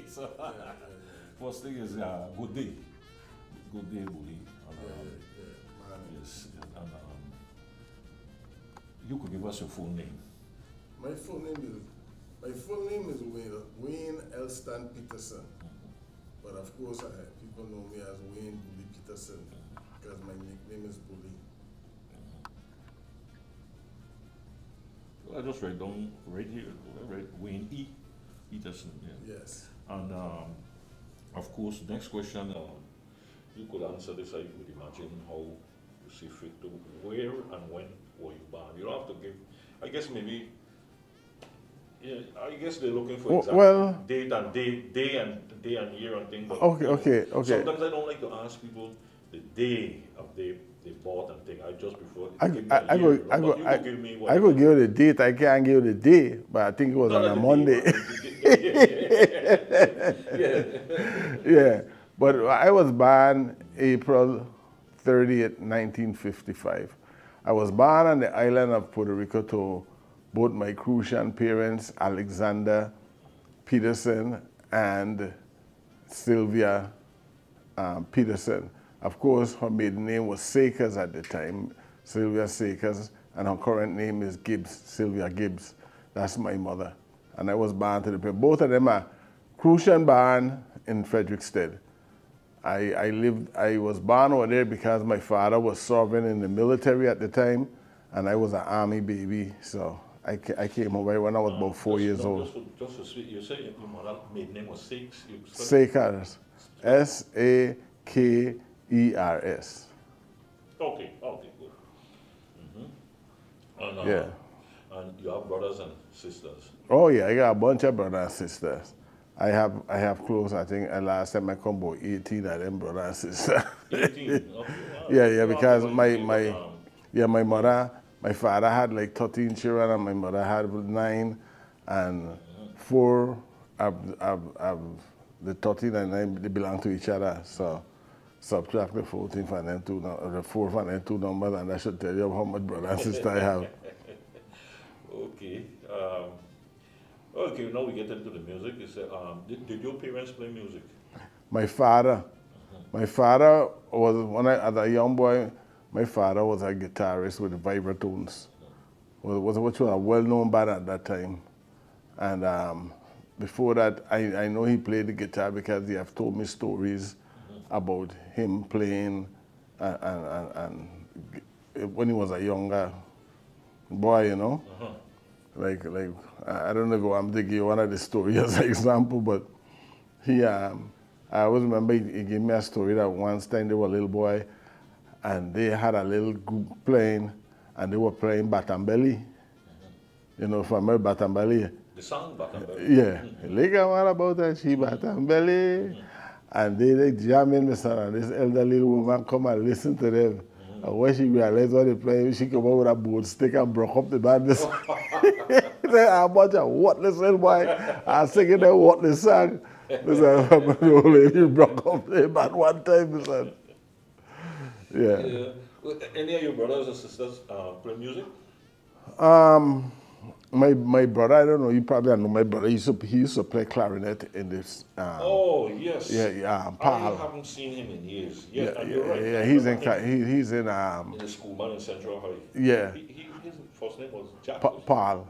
So, first thing is good day. Good day, Bully. And, Man. yes, and you could give us your full name. My full name is Wayne Elston Petersen. But of course, people know me as Wayne Bully Petersen because my nickname is Bully. I just write down right here, right, Wayne E. Petersen. Yeah. Yes. And of course, next question, you could answer this, I would imagine, how you see fit to where and when were you born? You don't have to give, I guess maybe, yeah, I guess they're looking for exact Well, date and day and year and thing, but okay, you know, okay. sometimes I don't like to ask people the day of they bought and thing. I just prefer I, give me I, a I year, go, you know, I but go, you I, could give me I whatever. could give you the date. I can't give you the day, but I think it was Not on like a the Monday. day, yeah. Yeah, but I was born April 30th, 1955. I was born on the island of Puerto Rico to both my Crucian parents, Alexander Petersen and Sylvia Petersen. Of course, her maiden name was Sakers at the time, Sylvia Sakers, and her current name is Gibbs, Sylvia Gibbs. That's my mother. And I was born to the people. Both of them are Crucian born in Frederickstead. I was born over there because my father was serving in the military at the time, and I was an army baby, so I came over when I was about 4 years old. Just for sweet, you say your mother maiden name was Sakes. You spell it? Sakers, Sakers. Okay, okay, good. And, Yeah. and you have brothers and sisters. Oh yeah, I got a bunch of brothers and sisters. I have close, I think last time I come about 18 of them brothers and sisters. 18. Okay, wow. Yeah, You because have to go my mother, my father had like 13 children and my mother had 9, and 4 of the 13 and 9, they belong to each other. So subtract the 14 from them two, the 4 from them two numbers, and that should tell you how much brother and sister I have. Okay. Okay, now we get into the music. You said, did your parents play music? My father was, as a young boy, my father was a guitarist with vibratones. Was a well-known band at that time. And before that, I know he played the guitar because he have told me stories about him playing and when he was a younger boy, you know. Like I don't know if I'm to give one of the stories as an example, but I always remember he gave me a story that once time they were a little boy and they had a little group playing and they were playing Batambelli. You know, from my Batambelli. The song Batambelli? Yeah. Like what about that? She Batambelli. And they jamming the song, and this elderly woman come and listen to them. And when she realized what they playing, she come over with a board stick and broke up the band. Said, how much a worthless little boy. I was singing that worthless song. The old lady broke up the band one time. Said. Yeah. Any of your brothers or sisters play music? My brother, I don't know, you probably know my brother. He used to play clarinet in this. Oh, yes. Yeah, I Paul. haven't seen him in years. Yeah, You're right. yeah. I He's remember him in in the school man in Central High. Yeah. His first name was Jack. Paul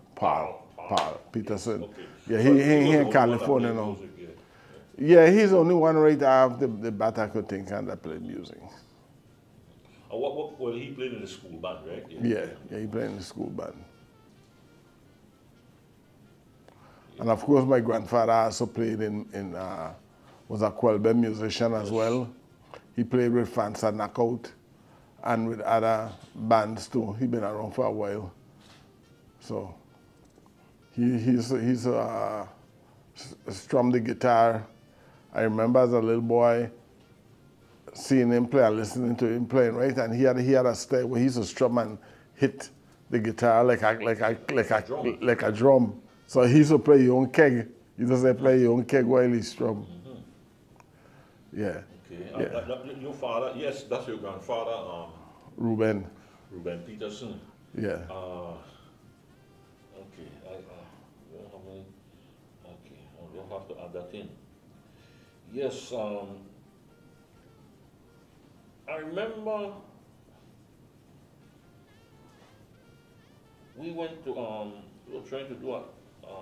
Petersen. Yes, okay. Yeah, So he was the in only California one that now. played music, Yeah, he's the only one right after the bat I could think of that played music. Well, he played in the school band, right? Yeah, he played in the school band. And of course, my grandfather also played was a Quelbe musician as well. He played with Fansa Knockout and with other bands too. He's been around for a while. So he's strummed the guitar. I remember as a little boy seeing him play and listening to him playing, right? And he had a style where he used to strum and hit the guitar like a drum. So he used to play your own keg. He used to play your own keg while he strum. Yeah. Okay. Your father, yes, that's your grandfather, Ruben Petersen. Yeah. Okay. I don't have have to add that in. Yes, I remember we went to, we were trying to do an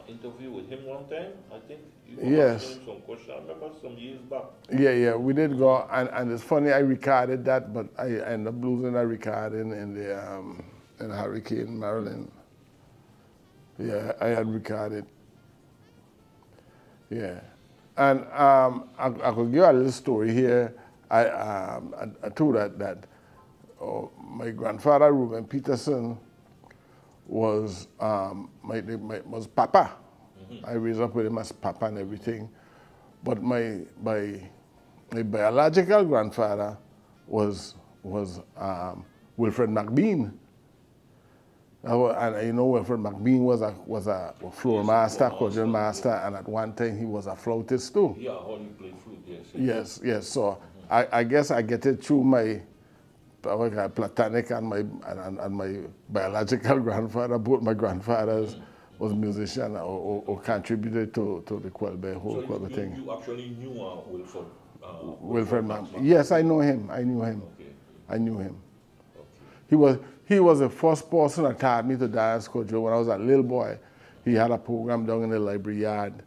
interview with him one time. I think you were Yes. asking him some questions. I remember some years back. Yeah, we did go, and it's funny, I recorded that, but I ended up losing that recording in Hurricane, Maryland. Yeah, I had recorded. Yeah. And I could give a little story here. I told that my grandfather, Reuben Petersen, was was Papa. I raised up with him as Papa and everything. But my biological grandfather was Wilfred McBean. And you know, Wilfred McBean was a floor master, cordial master, and at one time he was a flautist too. Yeah, how he played flute, yes. Yes. So I guess I get it through my platonic and my biological grandfather. Both my grandfathers was musician or contributed to the Quelbe whole So Quelbe thing. you actually knew Wilfred? Wilfred McBean. Yes, I know him. I knew him. Okay. I knew him. Okay. He was the first person that taught me to dance cordial when I was a little boy. He had a program down in the library yard,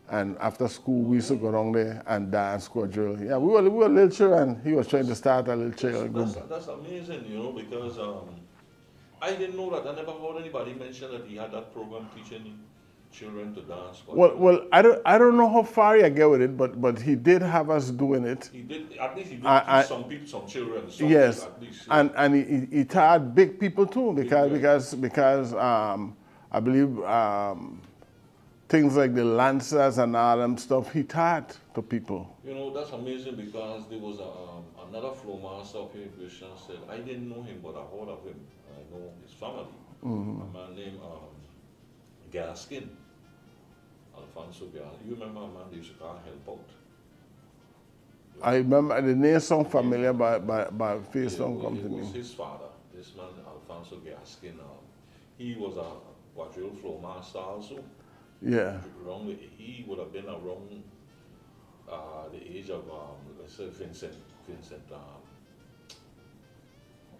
and after school we used to go down there and dance cordial. Yeah, we were little children. He was trying to start a little child group. That's amazing, you know, because I didn't know that. I never heard anybody mention that he had that program teaching children to dance. Well, I don't know how far he get with it, but he did have us doing it. He did, at least he did teach some people, some children. Yes, at least, yeah. and he taught big people too because I believe things like the Lancers and all them stuff he taught to people. You know, that's amazing because there was another flow master of here in Christian said, I didn't know him, but I heard of him. I know his family. A man named Gaskin. Alfonso Gaskin. You remember a man they used to call Help Out? I remember the name sound familiar, but face don't come to me. It was his father, this man Alfonso Gaskin. He was a quadrille flow master also. Yeah. He would have been around the age of, let's say, Vincent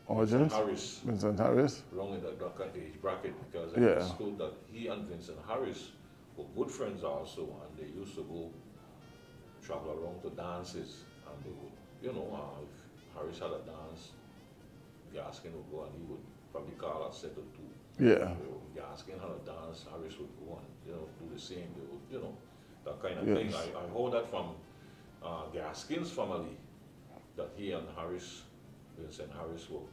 Harris. Vincent Harris. Around in that age bracket, because I understood that he and Vincent Harris were good friends also, and they used to go travel around to dances, and they would, you know, if Harris had a dance, Gaskin would go and he would probably call a set or two. Yeah. Gaskin had a dance, Harris would go and, you know, do the same. They would, you know, that kind of thing. I heard that from Gaskin's family, that he and Vincent Harris were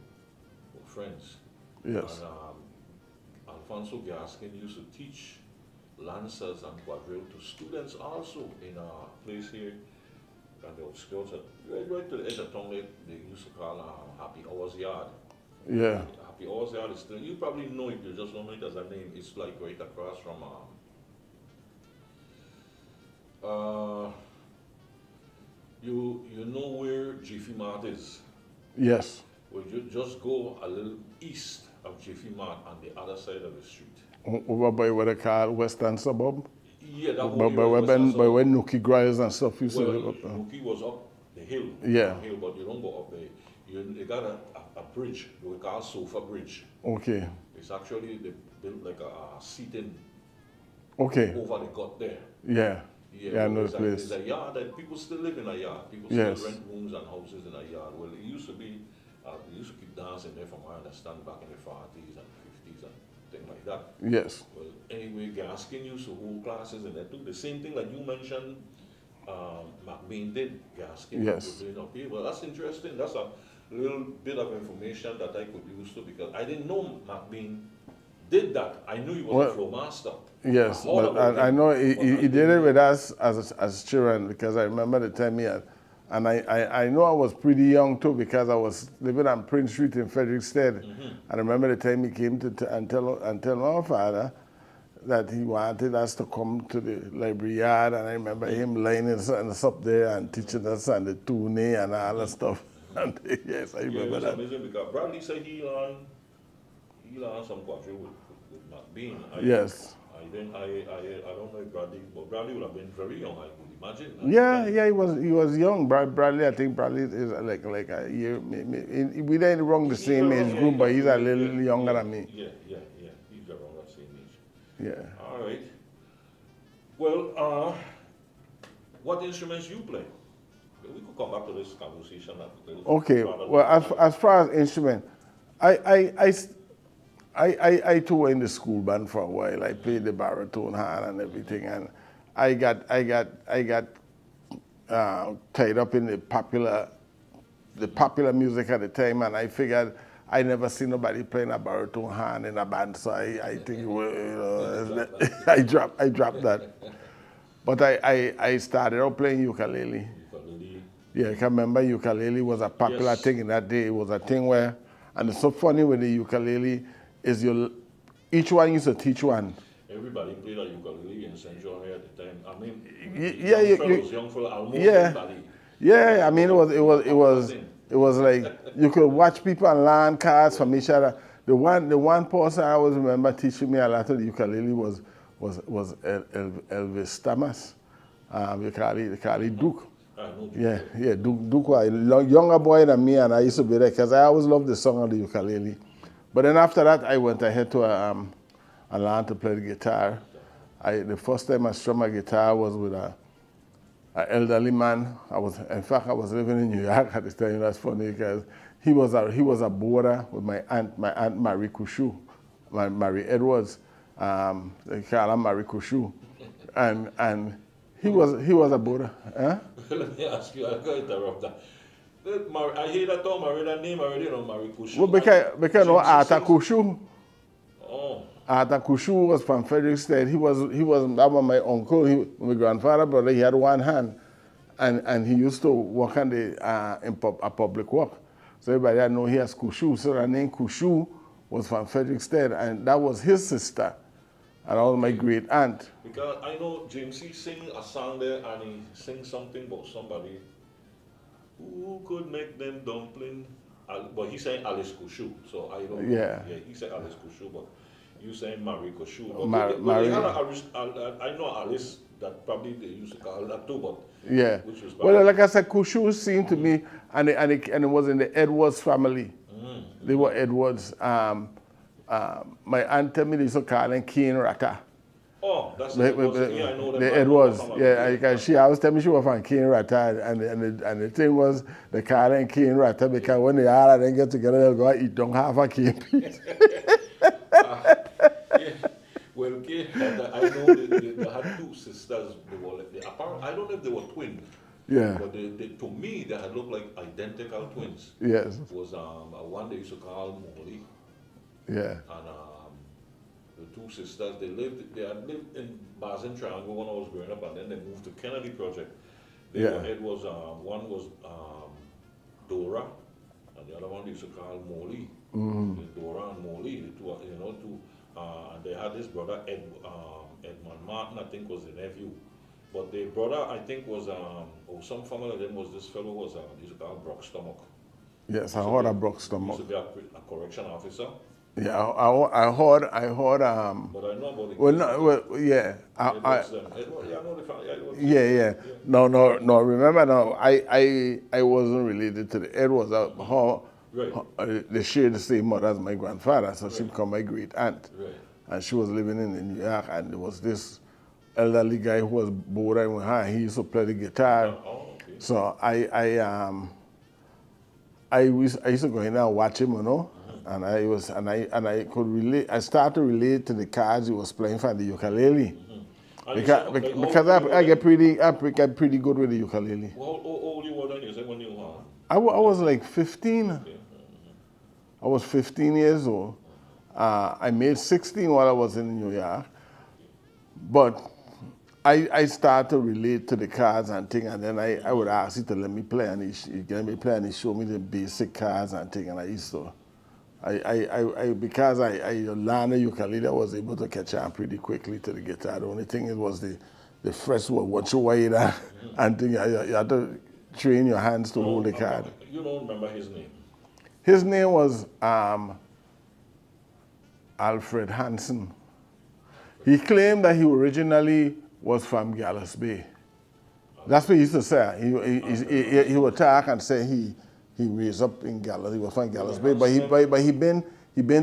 friends. Yes. And Alfonso Gaskin used to teach Lancers and quadrille to students also in a place here on the outskirts, right to the edge of town, they used to call Happy Hours Yard. Yeah. Happy Hours Yard is still, you probably know it, you just don't know it as a name. It's like right across from, you know where Jiffy Mart is? Yes. Well, you just go a little east of Jiffy Mart on the other side of the street. Over by what they call Western Suburb? Yeah, that by where Nookie Grills and stuff used to live up there. Nookie was up the hill. Yeah. The hill, but you don't go up there. They got a bridge, we call Sofa Bridge. Okay. It's actually, they built like a seating Okay. over the gut there. Yeah. Yeah, I know the place. There's a yard that people still live in a yard. People Yes. still rent rooms and houses in a yard. Well, it used to be, they used to keep dancing there from what I understand back in the 40s and 50s and things like that. Yes. Well, anyway, Gaskin used to hold classes in there too. The same thing like you mentioned, McBean did. Gaskin Yes. was up here. Well, that's interesting. That's a little bit of information that I could use too, because I didn't know McBean did that. I knew he was a flow master. Yes, but I know he did it with us as children, because I remember the time he had, and I know I was pretty young too, because I was living on Prince Street in Frederickstead. I remember the time he came and tell my father that he wanted us to come to the library yard, and I remember him lining us up there and teaching us and the tune and all that stuff. And yes, I remember that. Amazing, because Bradley said he learned some quadrille with McBean. Yes. I I don't know if Bradley, but Bradley would have been very young, I would imagine. Yeah, he was young. Bradley, I think Bradley is like a year. We didn't wrong the same age group, but he's a little younger than me. Yeah. He's around that same age. Yeah. All right. Well, what instruments you play? We could come back to this conversation. Okay. Well, as far as instrument, I too were in the school band for a while. I played the baritone hand and everything, and I got tied up in the popular music at the time, and I figured I never seen nobody playing a baritone hand in a band, so I think I dropped that. But I started out playing ukulele. Yeah, I can remember ukulele was a popular thing in that day. It was a thing where, and it's so funny with the ukulele, is each one used to teach one. Everybody played a ukulele in St. John here at the time. I mean, young fellows, almost everybody. Yeah, I mean it was like you could watch people and learn cards from each other. The one person I always remember teaching me a lot of the ukulele was Elvis Thomas. They call it Duke. Yeah, Duke was a younger boy than me, and I used to be there because I always loved the song of the ukulele. But then after that, I went ahead to I learned to play the guitar. The first time I strummed my guitar was with an elderly man. In fact, I was living in New York at the time. That's funny because he was a boarder with my aunt Marie Couchou, Marie Edwards. They call her Marie Couchou, and he was a boarder. Huh? Let me ask you, I'm going to interrupt that. I hear that term, I read that name already, Marie Couchou. Well, because no, Arthur Couchou. Oh. Arthur Couchou was from Frederickstead. He was that was my uncle. My grandfather, brother. He had one hand, and he used to work on a public work. So everybody know he has Couchou. So the name Couchou was from Frederickstead, and that was his sister, and that was my great aunt. Because I know James he sing a song there, and he sings something about somebody who could make them dumpling. But he saying Alice Couchou, so I don't know. Yeah, he said Alice Couchou, but you saying Marie Couchou. But they had I know Alice that probably they used to call that too, but yeah. Which was well, like I said, Couchou seemed to me, and it was in the Edwards family. They were Edwards. My aunt told me they used to call them Cane Rata. Oh, that's the Edwards. Yeah, I know them. The Edwards, yeah, because she always tell me she was from Cane Rata, and the thing was they call them Cane Rata because when they all of them get together, they'll go eat down half a cane piece. Yeah. Well, I know they had two sisters. They were like, I don't know if they were twins. Yeah. But to me, they had looked like identical twins. Yes. It was one they used to call Molly. Yeah. And the two sisters, they had lived in Basin Triangle when I was growing up, and then they moved to Kennedy Project. It was one was Dora, and the other one they used to call Molly. Dora and Molly, the two, and they had this brother Edmund Martin, I think was the nephew. But the brother, I think, was some family of them was this fellow was he used to call Brock Stomach. Yes, I heard of Brock Stomach. He used to be a correction officer. Yeah, I heard. But I know about the yeah. I know the family. Yeah. No. Remember now, I wasn't related to the Edwards. They shared the same mother as my grandfather, so she became my great aunt. Right. And she was living in New York, and there was this elderly guy who was boarding with her. He used to play the guitar. Okay. So I used to go in there and watch him, and I could relate. I started to relate to the cards he was playing for the ukulele. Because I get pretty good with the ukulele. How old you were then? You said when you were? I was like 15. Okay. I was 15 years old. I made 16 while I was in New York. But I started to relate to the cards and things, and then I would ask you to let me play, and he showed me the basic cards and things, and I used to. Because I learned the ukulele, I was able to catch on pretty quickly to the guitar. The only thing it was the first one, what you weigh that, and thing, you had to train your hands to hold the card. You don't remember his name? His name was Alfred Hansen. He claimed that he originally was from Gallows Bay. That's what he used to say. He would talk and say he raised up in Gallows. He was from Gallows Bay, but he been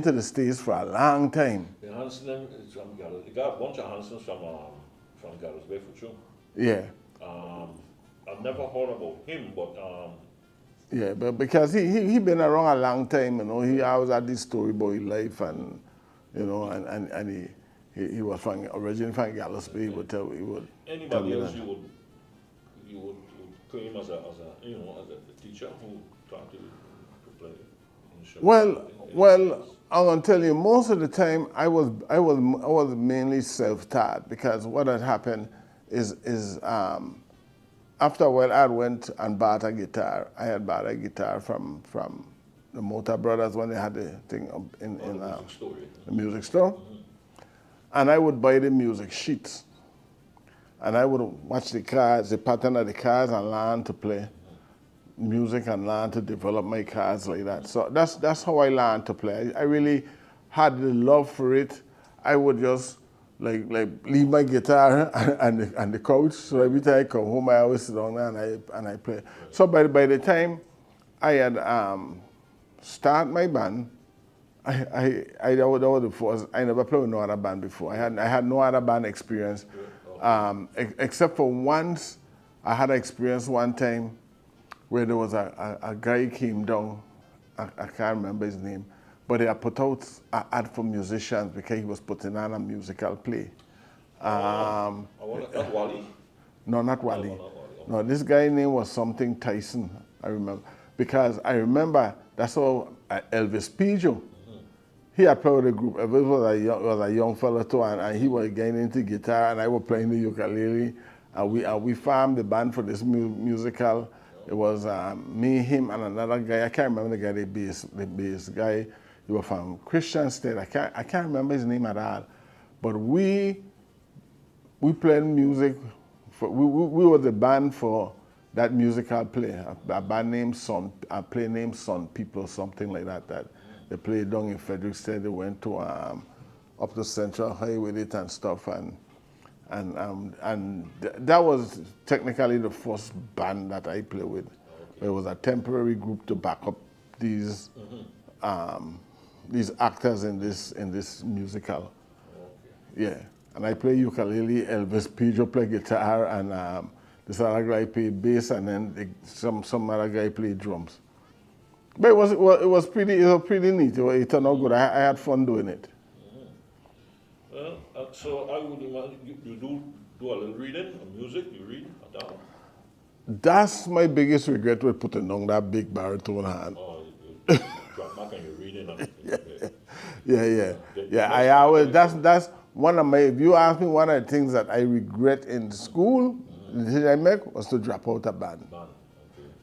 to the States for a long time. The Hansen is from Gallows. They got a bunch of Hansens from Gallows Bay for sure. Yeah. I've never heard about him, but Yeah, but because he been around a long time, you know, he always had this storyboy life, and you know, and he was originally from Gallows Bay. He would tell anybody me else that. you would claim as a teacher who taught you to play instruments? Well, I'm gonna tell you, most of the time I was mainly self-taught, because what had happened is after a while I went and bought a guitar. I had bought a guitar from the Motor Brothers when they had the thing in the music store, and I would buy the music sheets, and I would watch the cards, the pattern of the cards, and learn to play music and learn to develop my cards like that. So that's how I learned to play. I really had the love for it. I would just like leave my guitar and the couch. So every time I come home, I always sit down there and I play. So by the time I had start my band, that was the first. I never played with no other band before. I had no other band experience, except for once. I had an experience one time where there was a guy came down. I can't remember his name, but they had put out an ad for musicians because he was putting on a musical play. Not Wally? No, not Wally. No, this guy's name was something Tyson, I remember. Because I remember that's how Elvis Pijo, he had played with a group. Elvis was a young fellow too, and he was getting into guitar, and I was playing the ukulele, and we formed the band for this musical. It was me, him, and another guy. I can't remember the guy, the bass guy. He was from Christian State. I can't remember his name at all. But we played music. We were the band for that musical play. A band named Sun People, something like that. That they played down in Frederick State. They went to up to Central High with it and stuff, and that was technically the first band that I played with. Okay. It was a temporary group to back up these actors in this musical. Okay. Yeah, and I play ukulele. Elvis Pijo played guitar, and this other guy played bass, and then some other guy played drums. But it was pretty neat. It turned out good. I had fun doing it. So I would imagine you do a little reading of music. You read at all? That's my biggest regret with putting down that big baritone hand. Oh, you drop back and you're reading. Yeah. I always that's one of my. If you ask me, one of the things that I regret in school, the decision I make was to drop out of band. Okay.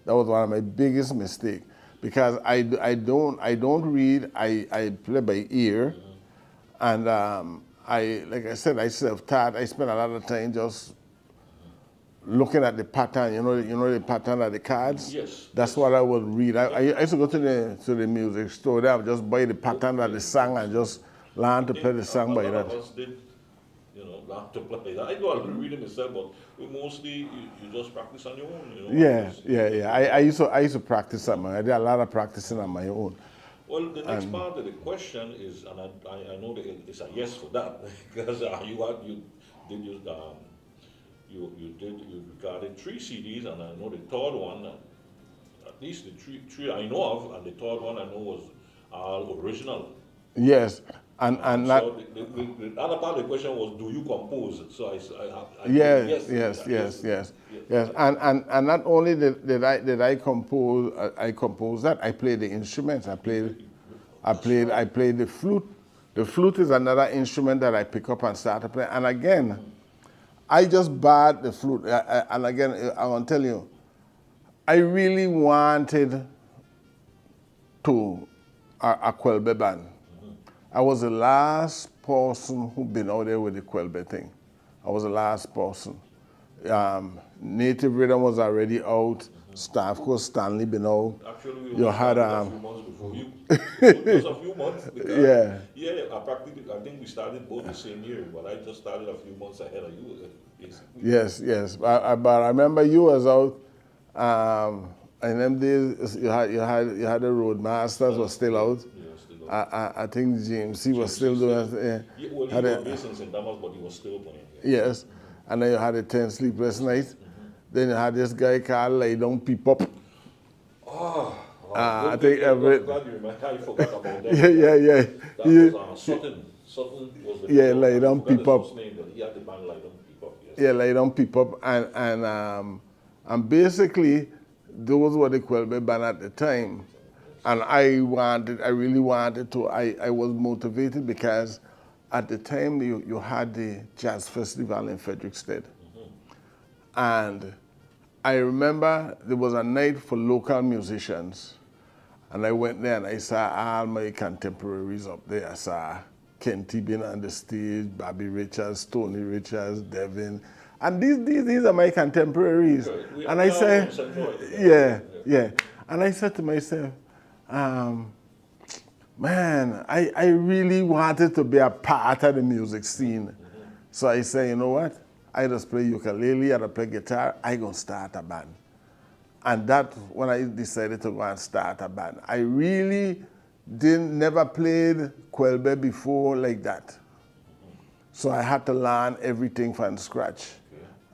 That was one of my biggest mistakes, because I don't read. I play by ear, and like I said, I self-taught. I spent a lot of time just looking at the pattern. You know the pattern of the cards. Yes. That's what I would read. I used to go to the music store there, just buy the pattern of the song and just learn to play the song by that. A lot of us did, learn to play that. I do a little reading myself, but mostly you just practice on your own. Yeah. I used to practice on my. I did a lot of practicing on my own. Well, the next part of the question is, and I know that it's a yes for that, because you regarded 3 CDs, and I know the third one, at least the three I know of, and the third one I know was all original. Yes, and so the other part of the question was, do you compose? So I yes. And not only did I compose that, I played the instruments. I played the flute. The flute is another instrument that I pick up and start to play. And again, I just bought the flute. And again, I want to tell you, I really wanted a Quelbe band. I was the last person who been out there with the Quelbe thing. I was the last person. Native Rhythm was already out. Of course, Stanley been out. Actually, we You only had started a few months before you. Just a few months. Because, yeah. I think we started both the same year, but I just started a few months ahead of you, basically. Yes. But I remember you was out. In them days, you had the Roadmasters was still out. Yeah, still out. I think James C was still James doing. Yeah, well, he Had was a, based in St. Thomas, but he was still playing. yes, and then you had the 10 Sleepless Nights. Then you had this guy called Lay Down Peep Up. I think every Glad you remember. I forgot about that. yeah. That was Sutton. Sutton was the Yeah, Lay Down Peep Up. his first name, but he had the band Lay Down Peep Up. Yes. Yeah, Lay Down Peep Up, and basically those were the Quelbe band at the time. And I really wanted to. I was motivated because at the time you had the jazz festival in Frederiksted. And I remember there was a night for local musicians. And I went there and I saw all my contemporaries up there. I saw Kenty being on the stage, Bobby Richards, Tony Richards, Devin. And these are my contemporaries. Right. And I said, yeah. And I said to myself, man, I really wanted to be a part of the music scene. So I said, you know what? I just play ukulele, I play guitar, I gonna start a band. And that, when I decided to go and start a band, I really never played Quelbe before like that. So I had to learn everything from scratch.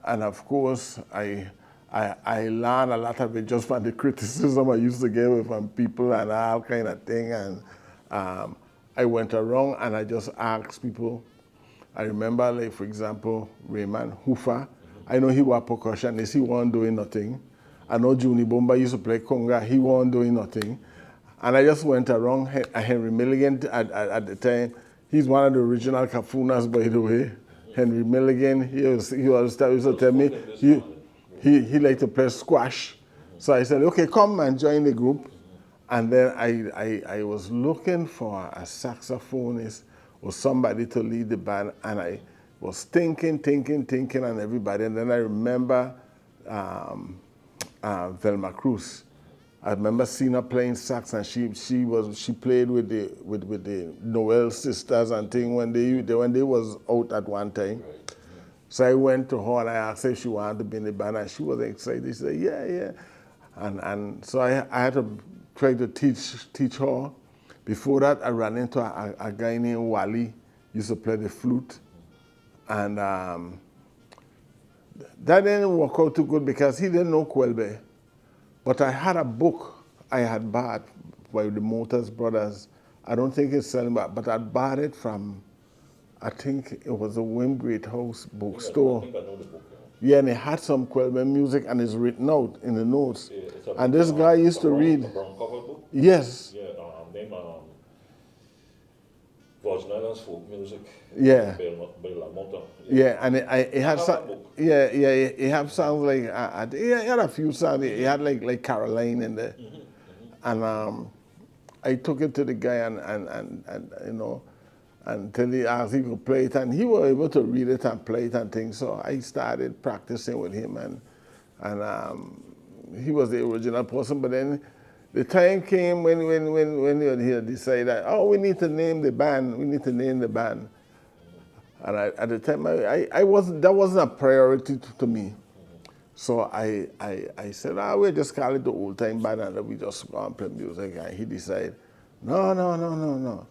And of course, I learned a lot of it just from the criticism I used to get from people and all kind of thing. And I went around and I just asked people. I remember, like, for example, Raymond Hoofer. I know he was a percussionist, he wasn't doing nothing. I know Juni Bomba used to play conga, he wasn't doing nothing. And I just went around. Henry Milligan at the time, he's one of the original Kafunas, by the way. Henry Milligan, he used to tell me he liked to play squash. So I said, okay, come and join the group. And then I was looking for a saxophonist or somebody to lead the band, and I was thinking on everybody. And then I remember Velma Cruz. I remember seeing her playing sax, and she played with the Noel sisters and thing when they was out at one time. Right. So I went to her and I asked her if she wanted to be in the band, and she was excited. She said, yeah. And so I had to try to teach her. Before that, I ran into a guy named Wally, used to play the flute. And that didn't work out too good because he didn't know Quelbe. But I had a book I had bought by the Motors Brothers. I don't think it's selling, but I bought it from, I think it was a Wimgate House bookstore. I think I know the book. Yeah, and it had some Quelbe music and it's written out in the notes. Yeah, and this guy used to read. A brown cover book? Yes. Yeah, name Virgin Islands folk music. Yeah. Bela Mota. Yeah, and it had some. Yeah. It had songs like it had a few songs. It had like Caroline in there, and I took it to the guy and you know, until he asked if he could play it, and he was able to read it and play it and things. So I started practicing with him, and he was the original person. But then the time came when he decided, oh, we need to name the band. We need to name the band. And at the time, that wasn't a priority to me. So I said, we'll just call it the Old Time Band and we just go and play music. And he decided, no.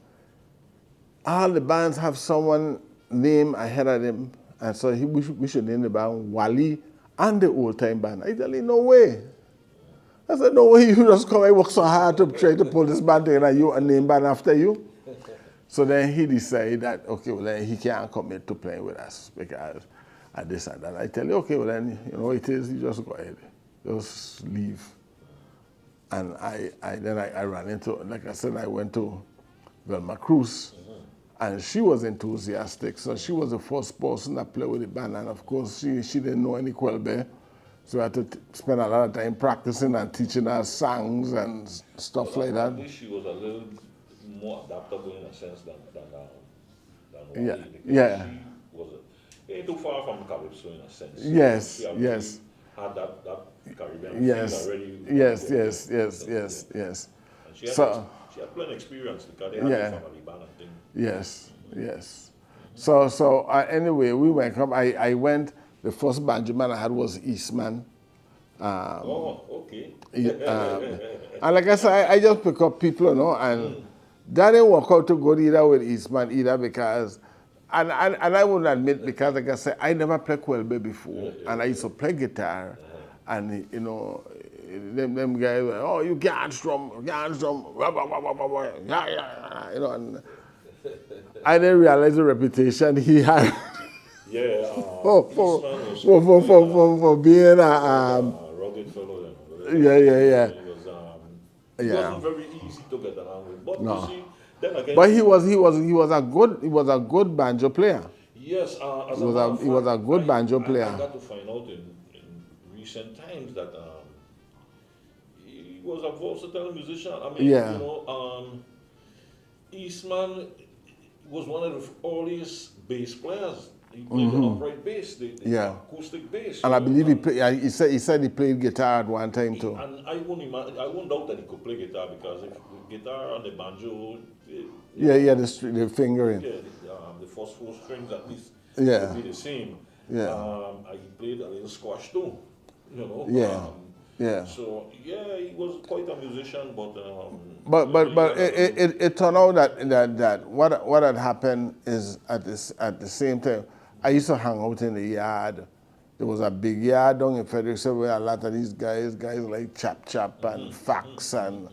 All the bands have someone name ahead of them. And so we should name the band Wally and the Old Time Band. I tell him, no way. I said, no way, you just come and work so hard to try to pull this band together and you a name band after you. So then he decided that, okay, well then he can't commit to playing with us because at this and that. I tell you, okay, well then, you know it is, you just go ahead. Just leave. And I ran into, like I said, I went to Velma Cruz. And she was enthusiastic. So she was the first person that played with the band. And of course, she didn't know any Quelbe. So I had to spend a lot of time practicing and teaching her songs and stuff like that. At least she was a little more adaptable in a sense than Wally. Yeah. She was too far from Calypso in a sense. Yes. had that Caribbean Yes, feel already. yes, yes, yes, yes, yes. And she had, So, she had plenty experience because they had yeah. a family band and thing. Yes, yes. So anyway, we went up. I went. The first banjo man I had was Eastman. Oh, okay. And like I said, I just pick up people, and that didn't work out too good either with Eastman either because, and I wouldn't admit because like I said, I never played Quelbe before, and I used to play guitar, and them guys, were, oh, you can't strum, blah, blah, blah, blah, blah, blah, yeah, yeah, and I didn't realize the reputation he had Yeah, for, Eastman was for being a, a rugged fellow. yeah, yeah, yeah. He Yeah. wasn't very easy to get along with. But you No. see, then again, But he was a good banjo player. yes, as He a was matter a of he was a fact, good banjo I player. got to find out in recent times that he was a versatile musician. I mean, Yeah. Eastman was one of the earliest bass players. He played the upright bass, the Yeah. acoustic bass. And I you know, believe he said he played guitar at one time too. and I wouldn't doubt that he could play guitar because if the guitar and the banjo, Yeah, the fingering. yeah, the first four strings at least Yeah. would be the same. Yeah. He played a little squash too, Yeah. Yeah. So yeah, he was quite a musician, but But it turned out that what had happened is at the same time I used to hang out in the yard. There was a big yard down in Frederickson where a lot of these guys like Chap and Fax and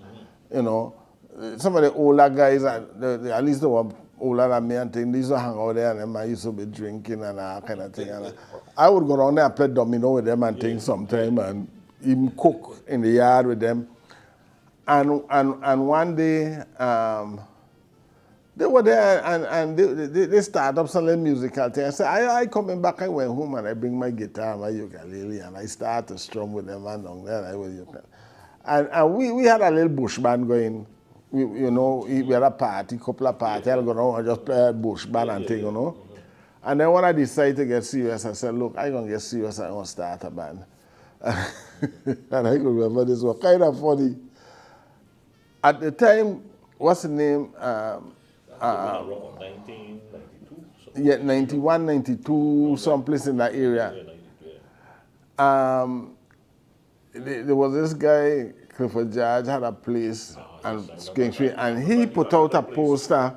some of the older guys at least they were older than me and things, they used to hang out there and them I used to be drinking and that kind of thing. And I would go down there and play domino with them and things sometime and even cook in the yard with them. And one day, they were there and they started up some little musical thing. I said, I coming back, I went home and I bring my guitar, my ukulele, and I started to strum with them and down there. And we had a little bush band going. We had a party, couple of parties. I'll go down and just play a bush band and thing. And then when I decided to get serious, I said, look, I'm going to get serious, I'm going to start a band. And I could remember this was kind of funny. At the time, what's the name? around 1992. Yeah, 91, 92, someplace in that area. Yeah, 92, yeah. There was this guy, Clifford George, had a place on King Street, and he put out a poster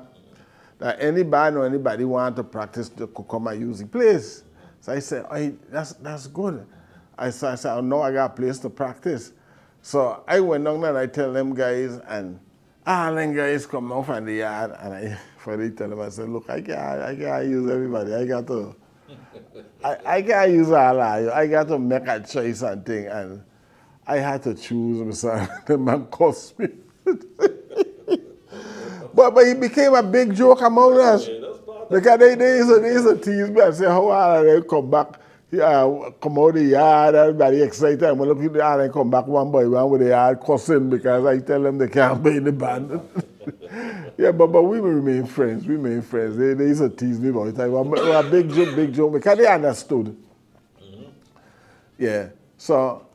that any band or anybody want to practice could come and use the place. So I said, hey, that's good. I said, oh, no, I got a place to practice. So I went down there and I tell them guys, and them guys come off in the yard, and I finally tell them, I said, look, I can't use everybody. I can't use all of you. I got to make a choice and thing, and I had to choose, the man cost me. But he became a big joke among us. Because they used to tease me and say, how are they come back? Come out the yard, everybody excited. And when look at the yard, and come back one by one with the yard cussing because I tell them they can't play in the band. Yeah, but we remain friends. We remain friends. They used to tease me about it. It was a big joke because they understood. Yeah. So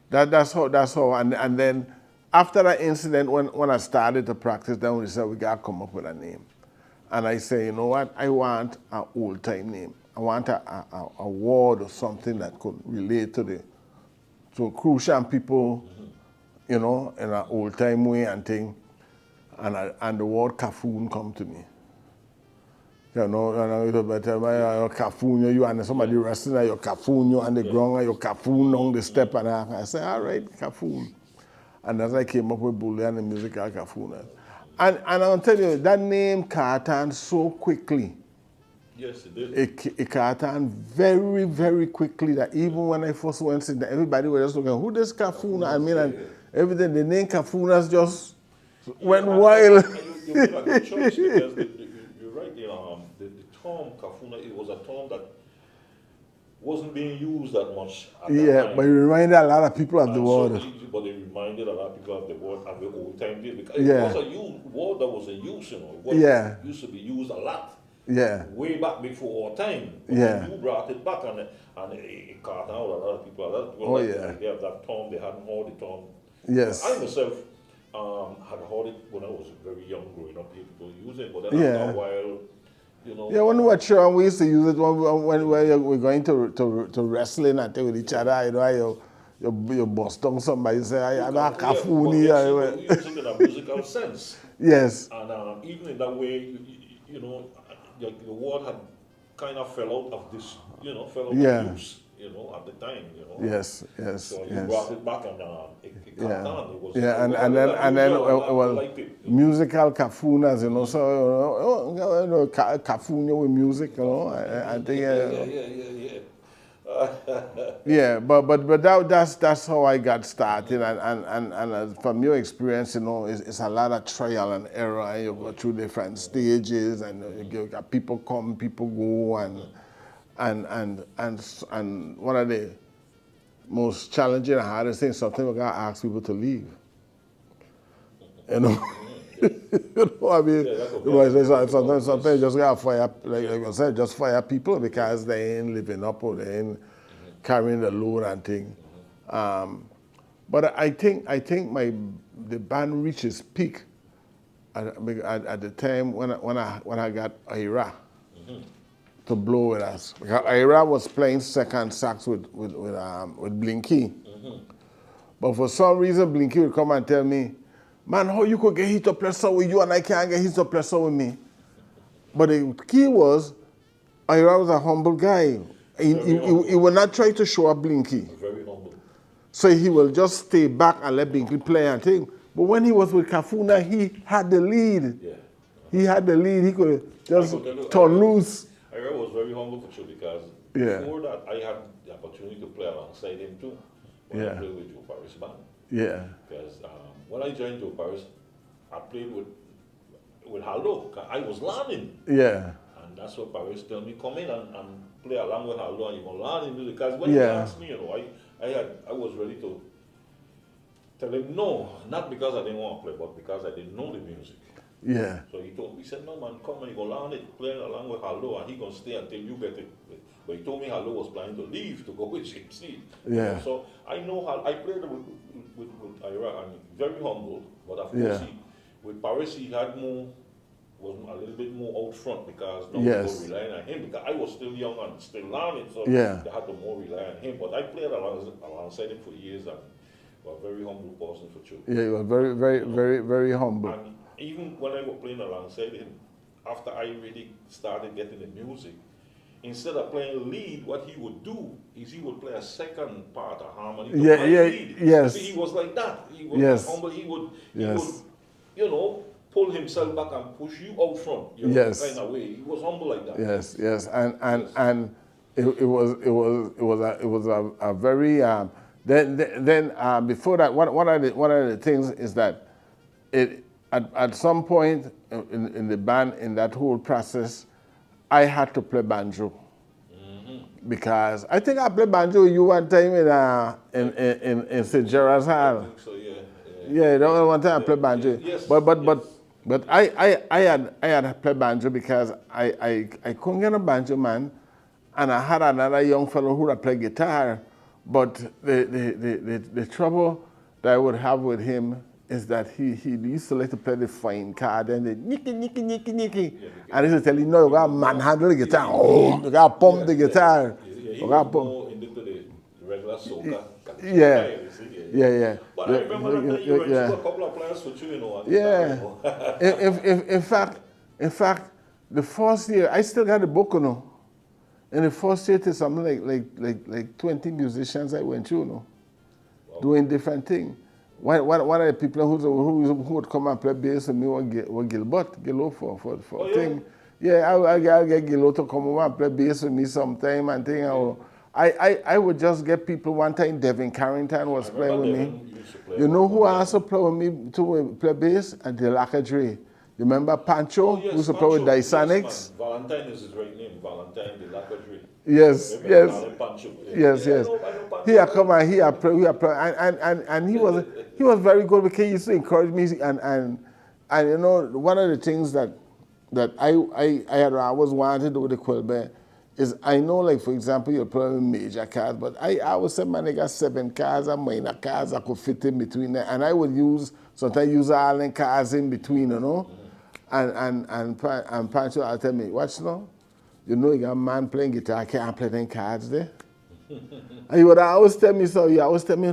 that's how. And then after that incident, when I started to practice, then we said we gotta come up with a name. And I say, you know what? I want an old time name. I want a word or something that could relate to Crucian people, in an old time way and thing. And the word Cafoon come to me. Cafoon, you and somebody resting at your Cafoon, you on the ground, and your Cafoon on the step, and I say, all right, Cafoon. And as I came up with Bully and the musical Cafoon. And I'll tell you, that name caught on so quickly. Yes, it did. It caught on very, very quickly that even when I first went in there, everybody was just looking, who this Cafoon? I mean, and everything, the name Cafoon just went wild. You made a good choice because you're right, the term Kafuna, it was a term that wasn't being used that much at that time. But it reminded a lot of people of the word. But it reminded a lot of people of the word at the old time. Because it was a word that was in use, It used to be used a lot. Yeah. way back before our time. But Yeah. you brought it back, and it caught out a lot of people. A lot of people Oh, like yeah. the idea of that term. They hadn't heard the term. I Yes. myself had heard it when I was very young, growing up. People use it, but then Yeah. after a while, you know. Yeah, when we were children, we used to use it when we're going to wrestling and thing with each other. You know, you bust down somebody, say, I'm not But Kafuni. we use it in a musical sense. Yes. And even in that way, you know, the word had kind of fell out of this, fell out Yeah. of use, at the time, Yes, yes, So you yes. brought it back, and it caught Yeah, on. It was, yeah, it was and then I liked it. musical kafunas, so kafuna with music, I think. Yeah, but that's how I got started, and from your experience, it's a lot of trial and error, and you go through different stages, and you got people come, people go, and one of the most challenging and hardest things, sometimes we gotta ask people to leave. You know, I mean, sometimes you just gotta fire, like I said, just fire people because they ain't living up or they ain't carrying the load and thing. But I think the band reached its peak at the time when I got Ira to blow with us. Because Ira was playing second sax with Blinky. But for some reason, Blinky would come and tell me, man, how you could get hit to play so with you and I can't get hit to play so with me? But the key was, Ira was a humble guy. He will not try to show up Blinky. Very humble. So he will just stay back and let Blinky play and thing. But when he was with Kafuna, he had the lead. Yeah. He had the lead. He could just turn loose. I was very humble for sure because before that I had the opportunity to play alongside him too when I played with Joe Paris band. Yeah. Because when I joined Joe Paris, I played with Hallo. I was learning. Yeah. And that's what Paris told me, come in and play along with Hallo and you're going to learn in music. Because when he asked me, I was ready to tell him no, not because I didn't want to play, but because I didn't know the music. Yeah. So he told me, he said, no man, come and you're going to learn it, playing along with Hallo, and he's going to stay until you get it. But he told me Hallo was planning to leave to go with JC. Yeah. So I know how I played with Ira and very humble, but of course with Paris he was a little bit more out front because no one was relying on him because I was still young and still learning, so they had to more rely on him. But I played alongside him for years and was a very humble person for sure. Yeah, he was very humble. And even when I was playing alongside him, after I really started getting the music, instead of playing lead, what he would do is he would play a second part, a harmony to my lead. Yes. See, he was like that. He was humble. He would, pull himself back and push you out front. Kind of way. He was humble like that. Yes. And it was a very then before that one of the things is that at some point in the band, in that whole process, I had to play banjo because I think I played banjo with you one time in St. Gerard's Hall. I think so, Yeah, that was one time I played banjo. Yes. But I had played banjo because I couldn't get a banjo man, and I had another young fellow who had played guitar. But the trouble that I would have with him is that he used to like to play the fine card and the nicky. And he used to tell you, no, you got to manhandle the guitar. You got to pump the guitar. He was more into the regular soca. Yeah. But I remember that you went to a couple of players for you, In fact, the first year, I still got the book, In the first year, there's something like 20 musicians I went through, doing different things. One of the people who would come and play bass with me was Gilbert for thing. Yeah, I'll get Gillo to come over and play bass with me sometime and thing. I would just get people. One time Devin Carrington was playing with me. You know who also played with me to play bass? And the Lacadre. You remember Pancho, who used to play with Dysonics? Yes, Valentine is his right name, Valentine de Lacadre. Yes. Yes. He had come and he had played, and he was very good because he used to encourage me and one of the things that that I had always wanted to do with the Quelbe is I know, like, for example, you're playing major cars, but I always said, man, I got 7 cars and minor cars I could fit in between them. And I would sometimes use all the cars in between, you know? And Pancho will tell me, watch now, you know you got a man playing guitar, I can't play them cards there. And he would always tell me so, he always tell me,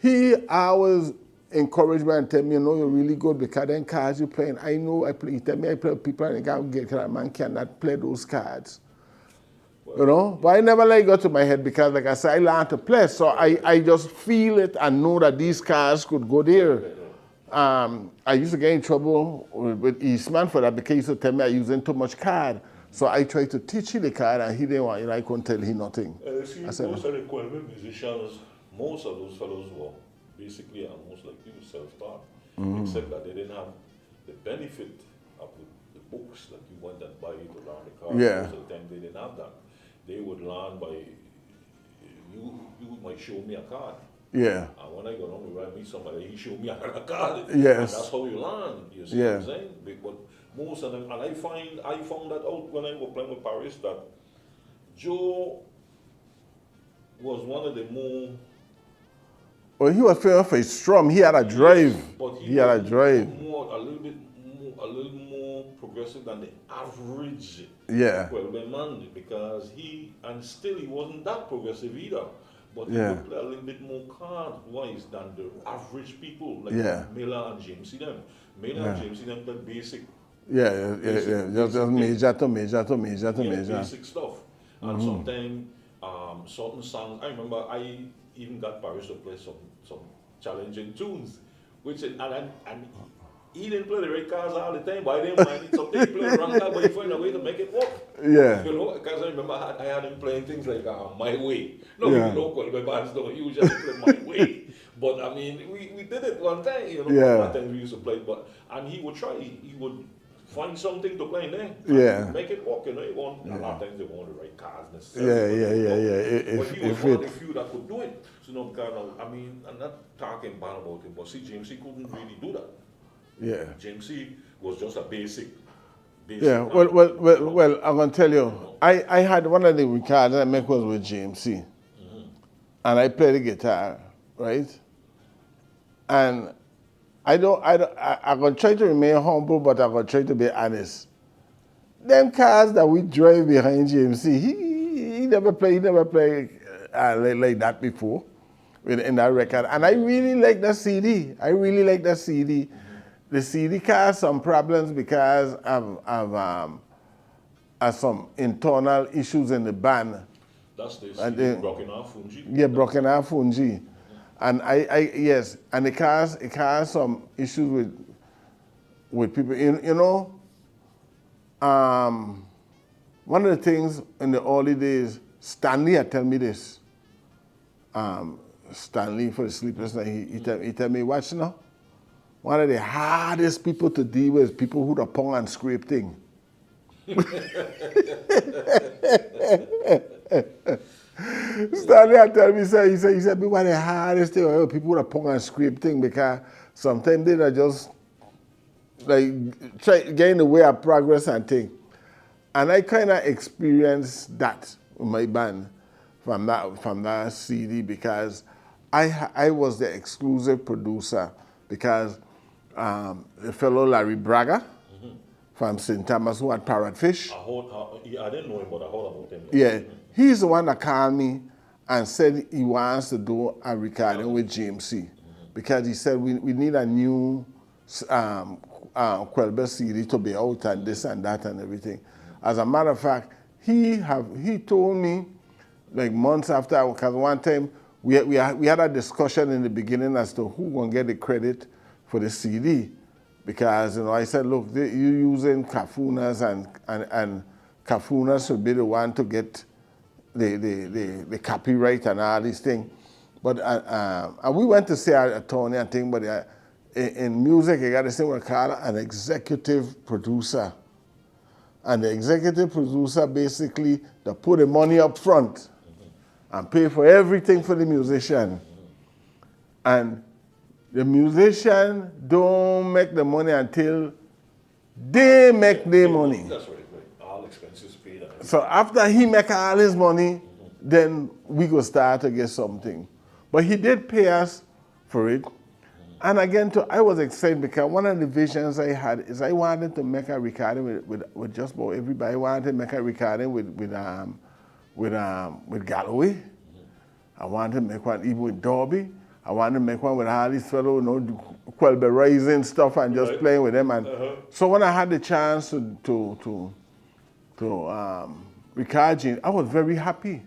he always encouraged me and tell me, you're really good because them cards you're playing, I know I play, he tell me I play with people and they can't get that man cannot play those cards. But I never let it go to my head because, like I said, I learned to play. So I just feel it and know that these cars could go there. I used to get in trouble with Eastman for that because he used to tell me I using too much card. So I tried to teach him the card and he didn't want, I couldn't tell him nothing. See, most of the Quelbe musicians, most of those fellows were basically almost like you, self-taught, except that they didn't have the benefit of the books that you went and buy to learn the card. Yeah. Most of the time they didn't have that. They would learn by, you might show me a card. Yeah. And when I go home to meet somebody, he showed me another card. Yes. And that's how you learn, you see what I'm saying? But most of them, and I found that out when I was playing with Paris, that Joe was one of the more... Well, he was famous for his strum. He had a drive. But he had a drive. A little more progressive than the average Quelbe man, because he wasn't that progressive either. But he would play a little bit more card-wise than the average people, like Miller and James C. them. Miller and James C. them play basic. Just major to major to major to major. Basic stuff. And sometimes certain songs, I remember I even got Paris to play some challenging tunes, which and he didn't play the right cards all the time, but I didn't mind it. Sometimes he played the wrong card, but he found a way to make it work. Yeah. Because I remember I had him playing things like My Way. No, Quelbe bands don't usually play My Way. But I mean, we did it one time, one time we used to play, and he would try, he would find something to play in there. Make it work, a lot of times they want the right cards necessarily. But he was one of the few that could do it. So I'm not talking bad about him, but see, James C. couldn't really do that. Yeah. James C. was just a basic. Yeah, well, I'm going to tell you, I had one of the records I make was with James C. And I play the guitar, right? And I'm going to try to remain humble, but I'm going to try to be honest. Them cars that we drive behind James C., he never played like that before in that record. And I really like that CD. The CD has some problems because of some internal issues in the band. That's the CD broken off Fungi? Yeah, broken off Fungi. And and it has some issues with people. One of the things in the early days, Stanley had tell me this. Stanley for the Sleepless Night, he tell me, watch now. One of the hardest people to deal with is people who the pong and scrape thing. Stanley had tell me, he said, one of the hardest thing are people who the pong and scrape thing because sometimes they are just like try getting the way of progress and thing. And I kind of experienced that with my band from that CD because I was the exclusive producer because the fellow Larry Braga from St. Thomas who had Parrotfish. I didn't know him, but I heard about him. Yeah, he's the one that called me and said he wants to do a recording with James C. Because he said we need a new Quelbe CD to be out and this and that and everything. As a matter of fact, he told me like months after, because one time we had a discussion in the beginning as to who gonna get the credit for the CD, because I said, look, you using Kafunas and Kafunas should be the one to get the copyright and all these things. But and we went to see our attorney and thing, but in music you got this thing we call an executive producer, and the executive producer basically they put the money up front and pay for everything for the musician, and the musician don't make the money until They make their money. That's right. All expenses paid. So after he make all his money, then we go start to get something. But he did pay us for it. And again, I was excited because one of the visions I had is I wanted to make a recording with just about everybody. I wanted to make a recording with Galloway. I wanted to make one even with Derby. I wanted to make one with all these fellows, Quelbe Rising stuff and just playing with them. And so when I had the chance to record James, I was very happy.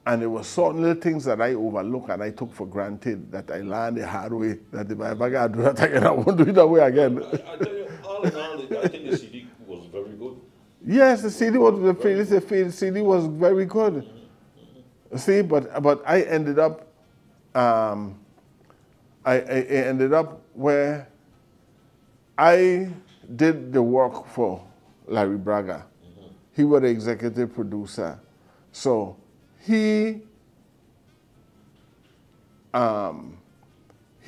And there were certain little things that I overlooked and I took for granted that I learned the hard way, that if I ever got to do that again, I won't do it that way again. I tell you, all in all, I think the CD was very good. Yes, the CD was very good. See, but I ended up, I ended up where I did the work for Larry Braga. He was the executive producer. So he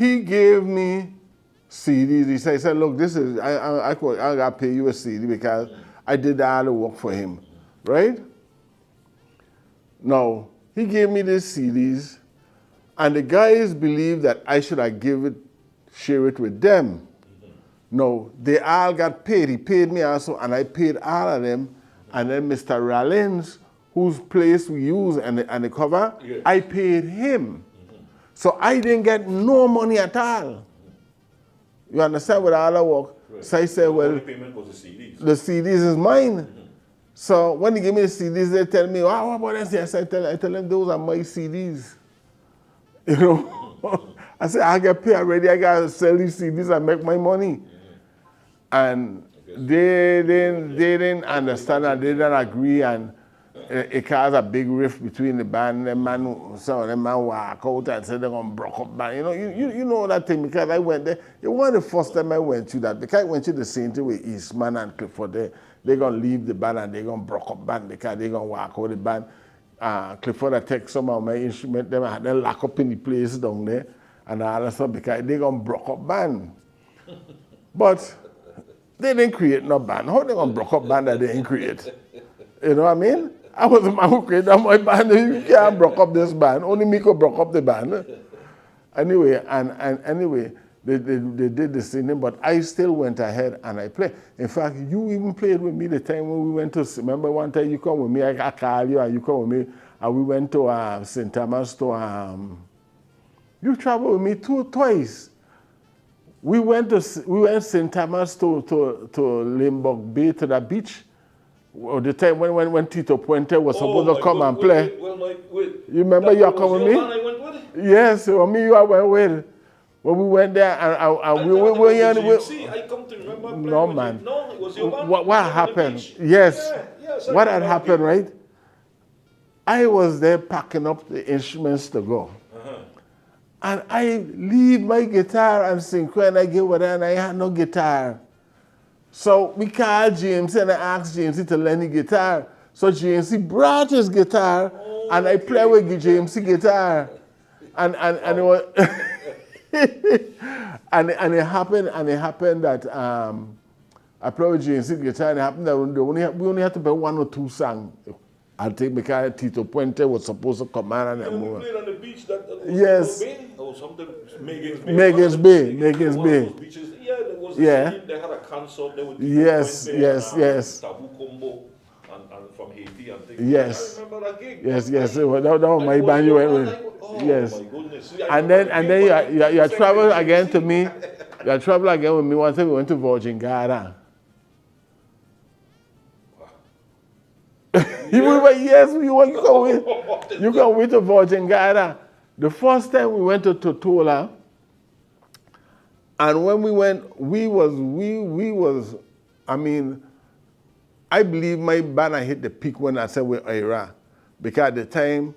gave me CDs. He said, look, this is, I got to pay you a CD because I did all the work for him, right? Now, he gave me these CDs, and the guys believed that I should have share it with them. No, they all got paid. He paid me also, and I paid all of them. And then Mr. Rollins, whose place we use and the cover, yes. I paid him. So I didn't get no money at all. You understand with all the work? Right. So I said, well, the only payment was the CDs. The CDs is mine. So when they give me the CDs, they tell me, oh, what about this? I tell them those are my CDs. You know? I said, I get paid already. I got to sell these CDs and make my money. And they didn't understand and they didn't agree, and it caused a big rift between the band. Some of them man walk out and say they're gonna break up band. You know that thing because I went there. It wasn't the first time I went to that. Because I went to the same thing with Eastman and Clifford. They're gonna leave the band and they're gonna break up band because they're gonna walk out the band. Clifford I take some of my instruments, them and they lock up in the place down there and all that stuff because they're gonna break up band. But they didn't create no band. How they gonna break up band that they didn't create? You know what I mean? I was the man who created my band. You can't break up this band. Only me could break up the band. Anyway, and anyway, they did the singing, but I still went ahead and I played. In fact, you even played with me the time when we went to, remember one time you come with me, I call you and you come with me, and we went to St. Thomas to, you traveled with me twice. We went St. Thomas to Limburg Bay, to the beach. The time when Tito Puente was supposed to come and play. Wait. You remember you are coming with me? I went with? Yes, me you went with. When we went there and we were I come to remember. No man. No, it was your band. What happened? Yes. What had happened, right? I was there packing up the instruments to go. And I leave my guitar and synchro and I get with her and I had no guitar. So we called James and I asked James to lend the guitar. So James brought his guitar and I play with James' guitar. And it was and it happened that I played with James' guitar and it happened that we only had to play one or two songs. I think because Tito Puente was supposed to come out and we played on the beach that yes. Or something, Megan's Bay. Beaches. Yeah, there was they had a concert there with yes. Tabu Combo and from Haiti and things. Yes. I remember that gig. Yes. That was my band you went with. Yes. My goodness. And then you travel again to me. You travel again with me. One time we went to Virgin Garden. Yes, you can wait to Virgin Garden. The first time we went to Totola, and when we went, I mean, I believe my band I hit the peak when I said with Ira, because at the time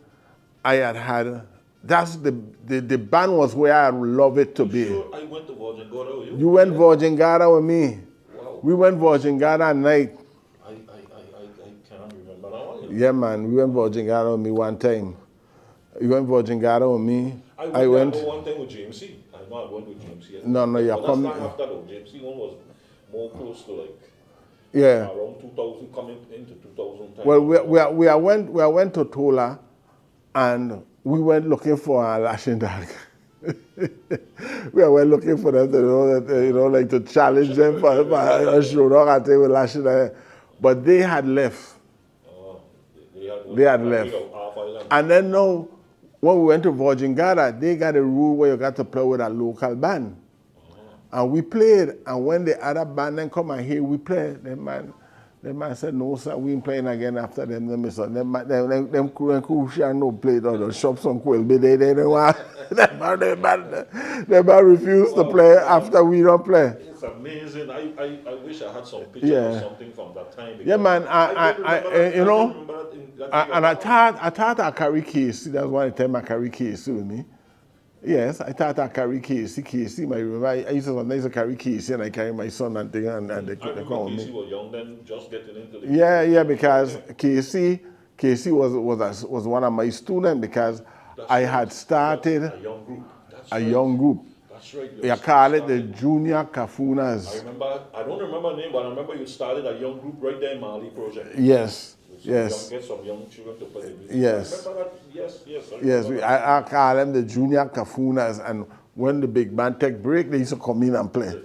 I had that's the band was where I would love it to be. Sure, I went to Virgin Garden with you. You went Virgin Garden with me. Wow. We went Virgin Garden at night. I cannot remember now. Yeah, man, we went Virgin Garden with me one time. You went Virgin Garden with me. I went one time with James C. I know I went with James C. No, you're coming. That's not after though. James C. one was more close to like Yeah. around 2000, coming into 2010. Well, we went to Tola, and we went looking for a lashing dog. We went looking for them to like to challenge them for a show dog and they were lashing dog. But they had left. They had left. Half island. And then now, when we went to Virgin Gada, they got a rule where you got to play with a local band. And we played, and when the other band then come and hear we play, the man said, no, sir, we ain't playing again after them. Them crew shall no play the shops on Quelbe. They don't want, they refuse to play after we don't play. It's amazing. I wish I had some pictures or something from that time. Yeah, man, I thought I carry case. That's why I tell my carry case with me. Yes, I thought I carry Casey. I remember I used to sometimes carry Casey and I carry my son and thing and they call me. Casey was young then, just getting into the Yeah, because Casey was one of my students because I had started a young group. young group. That's right. You call it the Junior Kafunas. I don't remember the name, but I remember you started a young group right there in Mali project. Yes. Get some young children to play music. Yes. I remember that? Yes, I call them the Junior Kafunas, and when the big band take break, they used to come in and play. Okay.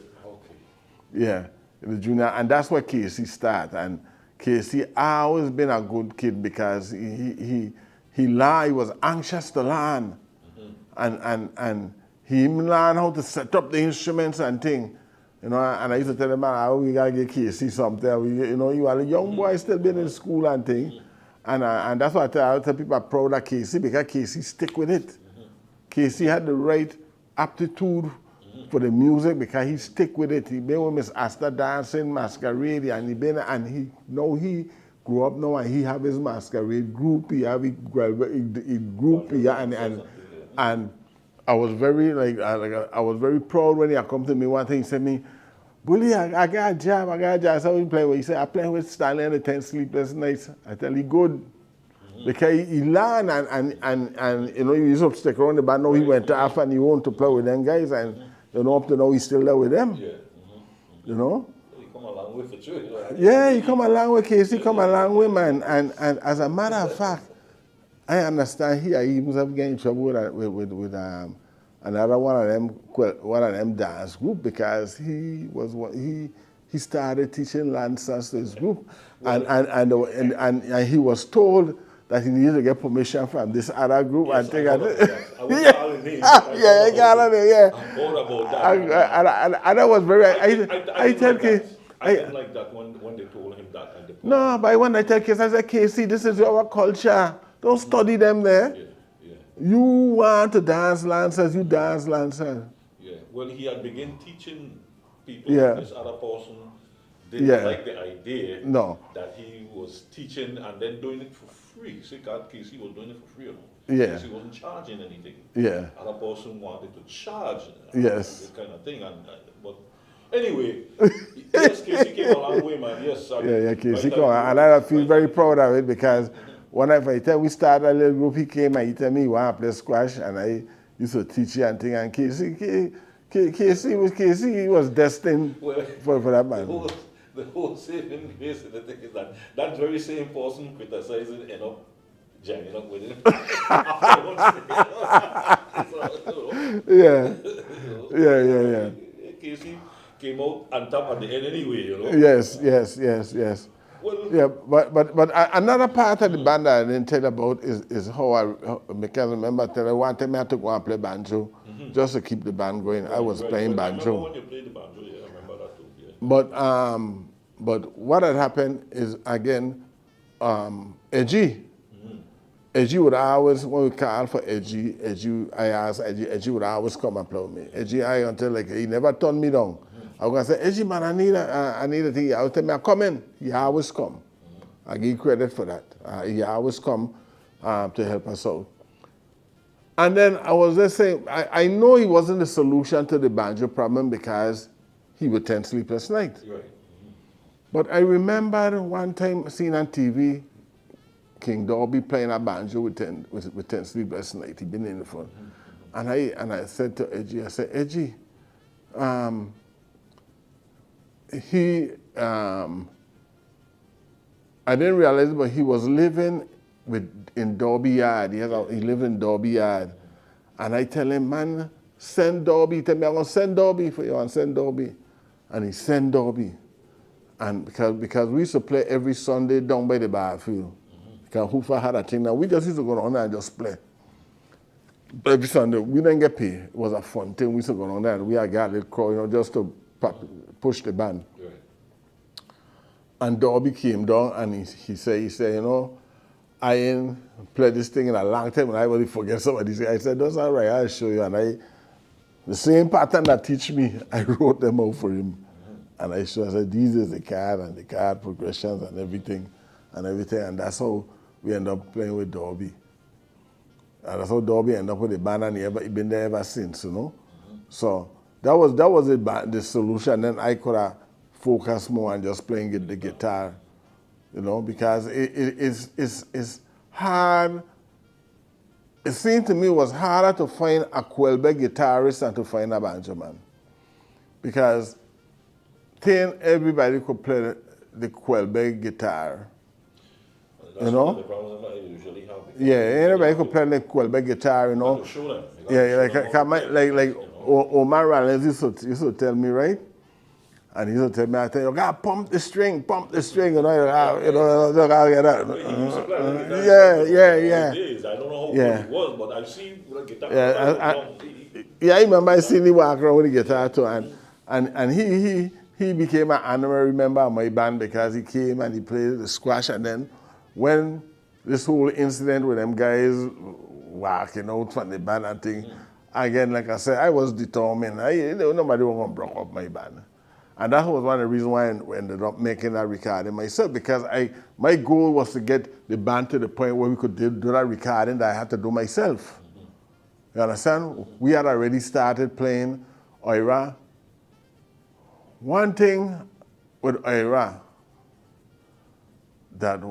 Yeah, the junior, and that's where Casey started. And Casey always been a good kid because he was anxious to learn, and he learned how to set up the instruments and thing. And I used to tell him, man, we gotta get Casey something. You are a young boy still been in school and thing. And that's why I tell people I'm proud of Casey because Casey stick with it. Casey had the right aptitude for the music because he stick with it. He been with Miss Asta dancing, masquerade, and he grew up now and he have his masquerade group. He have his group, and I was very I was very proud when he come to me one thing. He said me, Bully, I got a job. So we play with. He said, I play with Stanley and the 10 Sleepless Nights. I tell you, good. Because he learned and he used to stick around the band. Now he went off and he wanted to play with them guys. And up to now he's still there with them. Yeah. You know? He come a long way for sure. Yeah, he come a long way, Casey. Come a long way, man. And as a matter of fact, I understand he must have getting in trouble with another one of them dance group because he started teaching Lancers to his group, and he was told that he needed to get permission from this other group. Yes, and I got it. And that was very. I didn't like that when they told him that. No, but when I tell Casey, I said, Casey, this is our culture. Don't study them there. Yeah. You want to dance Lancers, you dance Lancers. Yeah. Well, he had begun teaching people. Yeah. This other person didn't like the idea that he was teaching and then doing it for free. See, Casey was doing it for free. Yeah. He wasn't charging anything. Yeah. Other person wanted to charge. Yes. This kind of thing. But anyway, yes, Casey came a long way, man. Yes. Casey came. And I feel very proud of it because whenever we started a little group, he came and he told me he want to play squash, and I used to teach you and thing. And Casey was destined for that band. The whole saving grace of the thing is that very same person criticizing end up jamming up with him. Yeah. Casey came out on top at the end anyway, Yes. Well, yeah, but another part of the band that I didn't tell about is how because remember one time I took one play banjo just to keep the band going. I was playing banjo. I remember when you played the banjo, yeah, I remember that too. Yeah. But what had happened is again, Edgy would always, when we call for Edgy, I asked Edgy would always come and play with me. Edgy, until he never turned me down. I was going to say, Edgy, man, I need a thing. I would tell me, I'm coming. He always come. I give credit for that. He always come to help us out. And then I was just saying, I know he wasn't the solution to the banjo problem because he would 10 Sleepless Nights. Right. But I remember one time seeing on TV, King Darby playing a banjo with 10 Sleepless Nights. He'd been in the front. And I said to Edgy, I said, Edgy, he, I didn't realize, but he was living in Derby Yard. He lived in Derby Yard. And I tell him, man, send Derby. He tell me, I'm going to send Derby for you and send Derby. And he sent Derby. And because we used to play every Sunday down by the battlefield. Because Hoofer had a thing. Now we just used to go down there and just play. Every Sunday. We didn't get paid. It was a fun thing. We used to go down there and we had got a little crowd, just to push the band. Right. And Derby came down and he said, I ain't played this thing in a long time and I really forget somebody. I said, that's all right, I'll show you. And the same pattern that teach me, I wrote them out for him. And I said, these is the card and the card progressions and everything. And that's how we end up playing with Derby. And that's how Derby ended up with the band and he been there ever since, So that was the solution. Then I could have focused more on just playing the guitar, because it's hard. It seemed to me it was harder to find a Quelbe guitarist than to find a banjo man. Because everybody could play the Quelbe guitar. That's one of the problems that I usually have. Yeah, everybody could play the Quelbe guitar, To show them. like Omar Rollins used to tell me, right? And he used to tell me, I tell you, gotta pump the string, Yeah. I don't know how good it was, but I've seen the guitar. I remember I seen him walk around with the guitar too, and he became an honorary member of my band because he came and he played the squash, and then when this whole incident with them guys walking out from the band and thing, again, like I said, I was determined. Nobody was going to break up my band. And that was one of the reasons why I ended up making that recording myself, because my goal was to get the band to the point where we could do that recording that I had to do myself. You understand? We had already started playing Oira. One thing with Oira that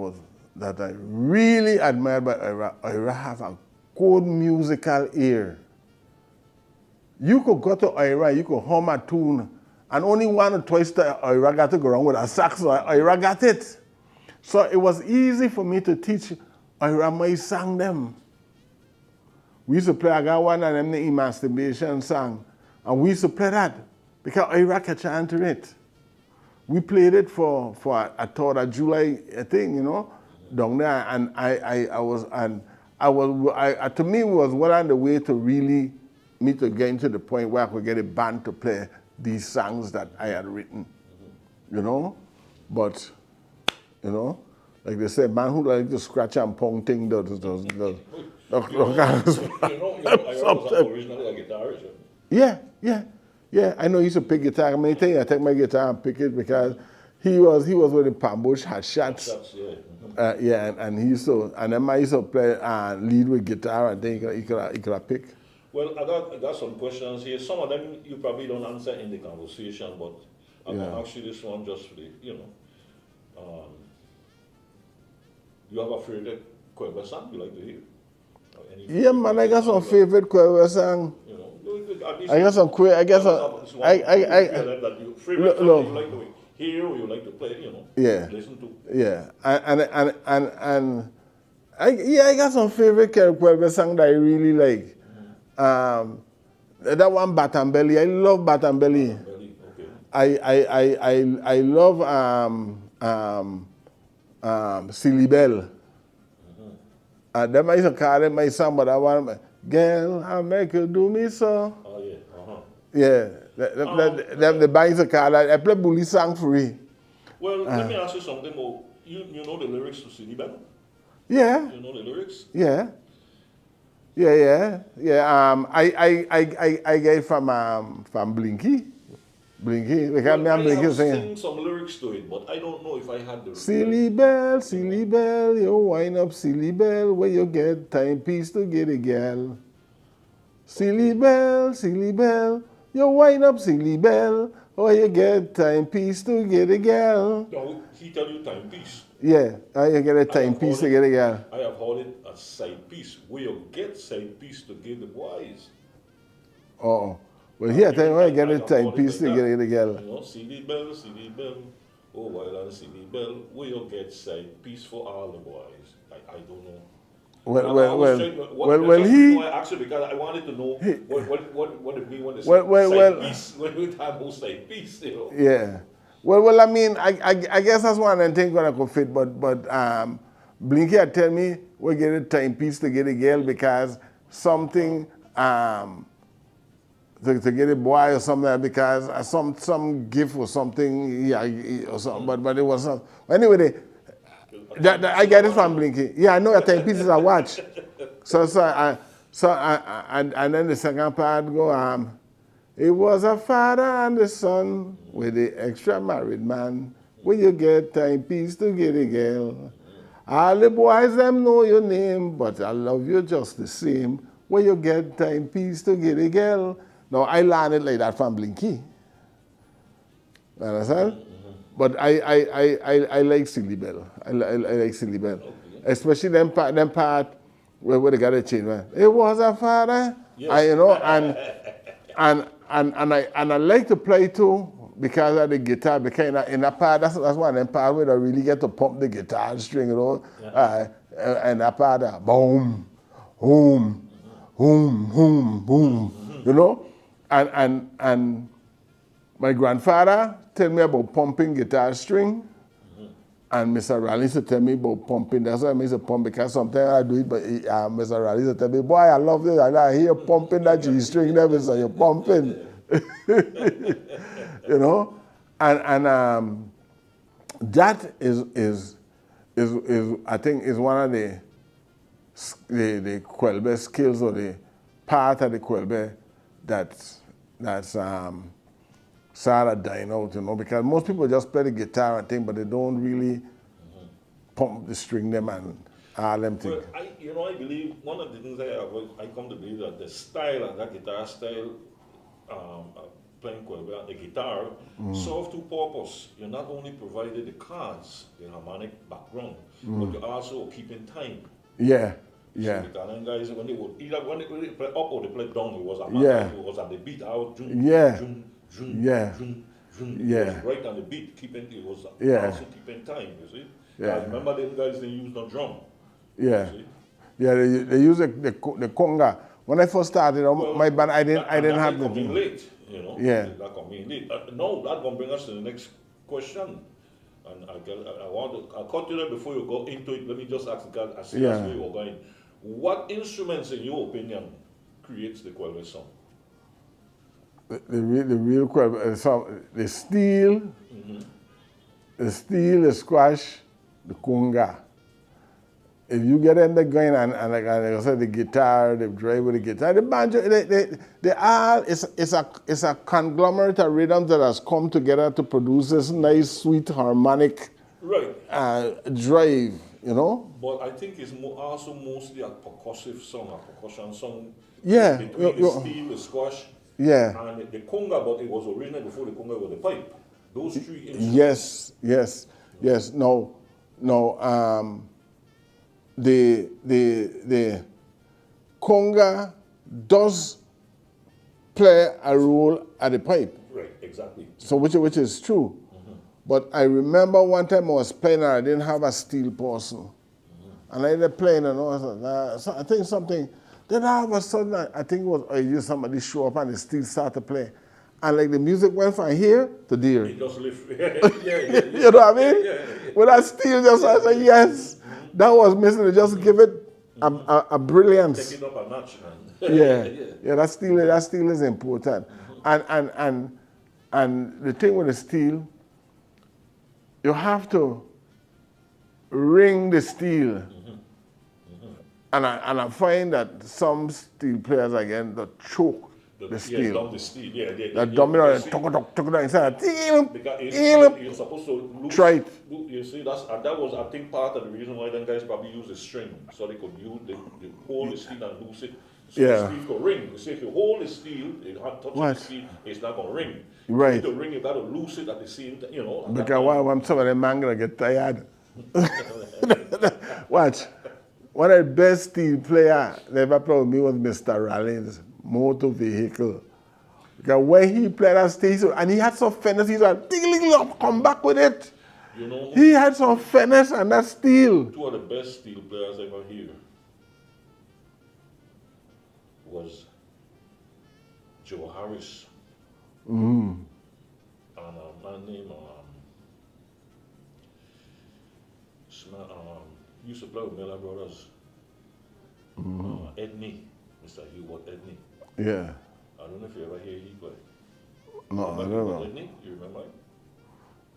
I really admired by Oira have a good musical ear. You could go to Oira, you could hum a tune, and only one or twice Oira got to go around with a sax, so Oira got it. So it was easy for me to teach Oira my song them. We used to play, I got one of them, the Emancipation song, and we used to play that because Oira catch on to it. We played it for a 3rd of July thing, down there, and to me it was well on the way to really me to get to the point where I could get a band to play these songs that I had written, But, like they say, man who like to scratch and pound thing does. I was originally a guitarist. Yeah. I know he used to pick guitar. Many times I take my guitar and pick it because he was with the Pambush had shots. And he used to, and then I used to play and lead with guitar, and then he could pick. Well, I got some questions here. Some of them you probably don't answer in the conversation, but I'm going to ask you this one just for the, you have a favorite Quelbe song you like to hear? Yeah, man, I got some favorite Quelbe song. I got some favorite song you like to hear or you like to play, listen to. Yeah, I got some favorite Quelbe song that I really like. That one Batambelli, I love Batambelli. Okay. I love Silly Bell. Them I used to call them my song, but that one, girl, I make you do me so. Oh yeah. Yeah, the band used to call that. I play bully song free. Well, let me ask you something more. You know the lyrics to Silly Bell? Yeah. You know the lyrics? Yeah. I get it from Blinky. Because me and Blinky sing some lyrics to it, but I don't know if I had the Silly bell, you wind up silly bell, where you get timepiece to get a girl. Silly bell, you wind up silly bell, where you get timepiece to get a girl. No, he tell you timepiece. Yeah, you get a timepiece to get a girl. I have heard it as side piece, where you get side piece to give the boys. Oh, Well, here, I tell you, when I get I a can call it timepiece like to that. get the girl. You know, CD bell, oh, while on CD bell, where you get side piece for all the boys. I don't know. Well, I well, was well, trying to, well, that's well, just the reason he, why I asked you because I wanted to know he what it mean when they say well, side piece, when we talk about side piece, you know. yeah. Well, I mean, I guess that's one of the things gonna go fit, but Blinky had tell me we get a timepiece to get a girl because something to get a boy or something like because some gift or something, yeah, or something, but it was not. Anyway, I get it from Blinky. Yeah, I know a timepiece is a watch. And then the second part go it was a father and the son with the extra married man. When you get timepiece to get a girl. All the boys them know your name, but I love you just the same. When you get timepiece to get a girl. Now I learned it like that from Blinky. Understand? But I like Silly Bell. I like Silly Bell. Okay. Especially them part where they got a chain, man. It was a father. Yes. You know, and I like to play too because of the guitar. Because in that part, that's one of them part where I really get to pump the guitar string, you know. Yeah. And that part, boom, boom, boom, boom, boom, you know. And my grandfather tell me about pumping guitar string. And Mr. Raleigh used to tell me about pumping. That's why I used to pump because sometimes I do it, but Mr. Raleigh used to tell me, boy, I love this. I hear you pumping that G string there, Mr. You're pumping. You know? And that is I think is one of the Quelbe skills or the part of the Quelbe that's sort of dying out, you know, because most people just play the guitar and thing, but they don't really pump the string them and all them things. Well, I believe one of the things I come to believe that the style and that guitar style, playing Quelbe, the guitar, serve two purpose. You're not only provided the chords, the harmonic background, but you're also keeping time. Yeah, So yeah, the Ghanaian guys, when they would either when they play up or they play down, it was a Yeah. it was at the beat out. Jun, Yeah. jun, jun, Yeah. jun, jun. Yeah. It was right on the beat, keeping it was Yeah. also keeping time. You see. Yeah. I remember them guys they used no drum. yeah. You see? Yeah, they use the conga. When I first started, my band, I didn't that have the come in thing. late, you know. Yeah. That come in late. No, that gonna bring us to the next question. And I'll cut you there before you go into it. Let me just ask because I see that's Yeah. where you're going. What instruments, in your opinion, creates the Quelbe song? The real the steel, the squash, the conga. If you get in the going and like I said, the guitar, the drive with the guitar, the banjo, they all it's a conglomerate of rhythms that has come together to produce this nice, sweet, harmonic Right. drive. You know? But I think it's also mostly a percussive song, a percussion song. Yeah. Between the steel, the squash, Yeah. and the conga, but it was originally before the conga was the pipe. Those three instruments. Yes. No. The conga does play a role at the pipe. Right, exactly. So which is true. But I remember one time I was playing and I didn't have a steel person. And I ended up playing and I think something, then all of a sudden I think it was somebody show up and the steel started to play. And like the music went from here to there. It just lift. Yeah. You know what I mean? Yeah. With that steel just I said, yes, that was missing to just give it a brilliance. Take it up a notch, man. Yeah, that steel is important. And the thing with the steel, you have to ring the steel. And I find that some steel players again that choke the steel. Yeah, dumb the steel. Yeah. That dominant inside. Because you're supposed to lose. Try it. You see, that was I think part of the reason why them guys probably use the string so they could use the hold the steel and loose it. So the steel could ring. You see, if you hold the steel, it touch the steel, it's not gonna ring. Right. To ring, you gotta loose it at the same time, you know. Because when some of them man gonna get tired. Watch. One of the best steel player that ever played with me was Mr. Rollins, motor vehicle. Because when he played that stage, and he had some finesse, he said, come back with it. You know, He had some finesse and that steel. two of the best steel players ever here was Joe Harris and a man named used to play with Miller Brothers, Edney, Mr. Hubert Edney. Yeah. I don't know if you ever hear he play. No, I don't know. Edney, you remember him?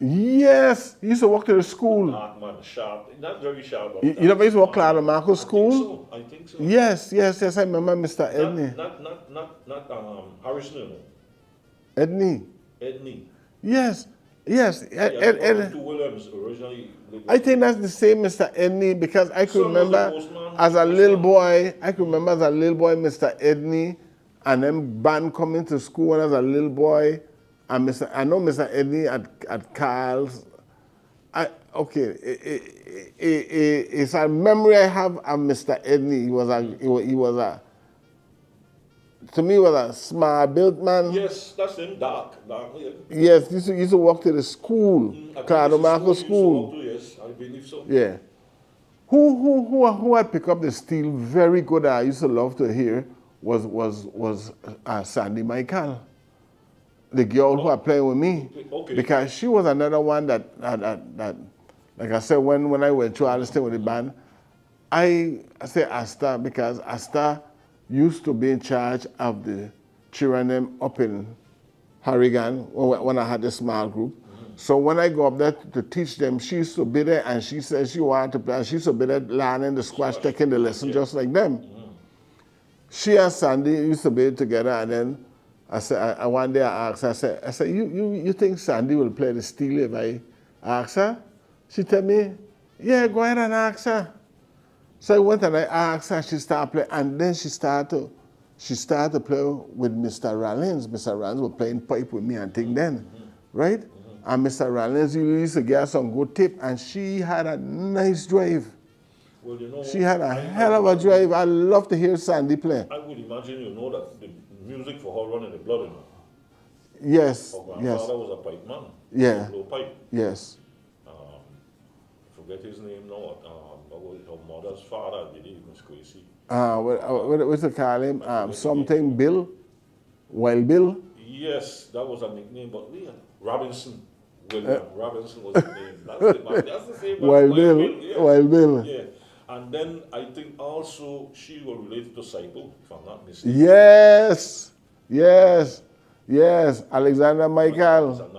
Yes, he used to walk to the school. Dark man, sharp, not very sharp. But You never used to walk Clara Marco school? I think so. Yes, I remember Mr. Edney. Not Harris, no. Edney. Edney. Yes. Two Williams originally. I think that's the same Mr. Edney because I could Son was a remember postman. as a little boy, Mr. Edney and them band coming to school when I was a little boy. And I know Mr. Edney at Carl's. It's a memory I have of Mr. Edney. He was a to me, was a smart built man. Yes, that's him, dark. Yeah. Yes, he used to walk to the school, Claudio Marco School. Yes, I believe so. Yeah. Who had picked up the steel very good, I used to love to hear, was Sandy Michael, the girl who had played with me. Okay. Because she was another one that like I said, when I went to Alistair with the band, I say Asta because Asta used to be in charge of the children up in Harrigan when I had the small group. So when I go up there to teach them, she used to be there and she said she wanted to play. And she used to be there learning the squash, taking the lesson just like them. She and Sandy used to be together and then I said, one day I asked her, I said, you think Sandy will play the steel if I ask her? She told me, yeah, go ahead and ask her. So I went and I asked her, she started playing, and then she started to play with Mr. Rollins. Mr. Rollins was playing pipe with me and thing then, right? And Mr. Rollins used to get some good tip, and she had a nice drive. Well, you know, she had a hell of a drive. I love to hear Sandy play. I would imagine you know that the music for her running the blood in her. Yes, Her grandfather was a pipe man. Yeah. Blow pipe. Yes. Forget his name now. Her mother's father did it, Miss Gracie. What's it call him? Something Bill? Wild Bill? Yes, that was a nickname, but Robinson. William Robinson was the name. That's the same. Wild Bill. Yeah. Wild Bill. Yeah. And then I think also she was related to Saipo, if I'm not mistaken. Yes. Alexander Michael.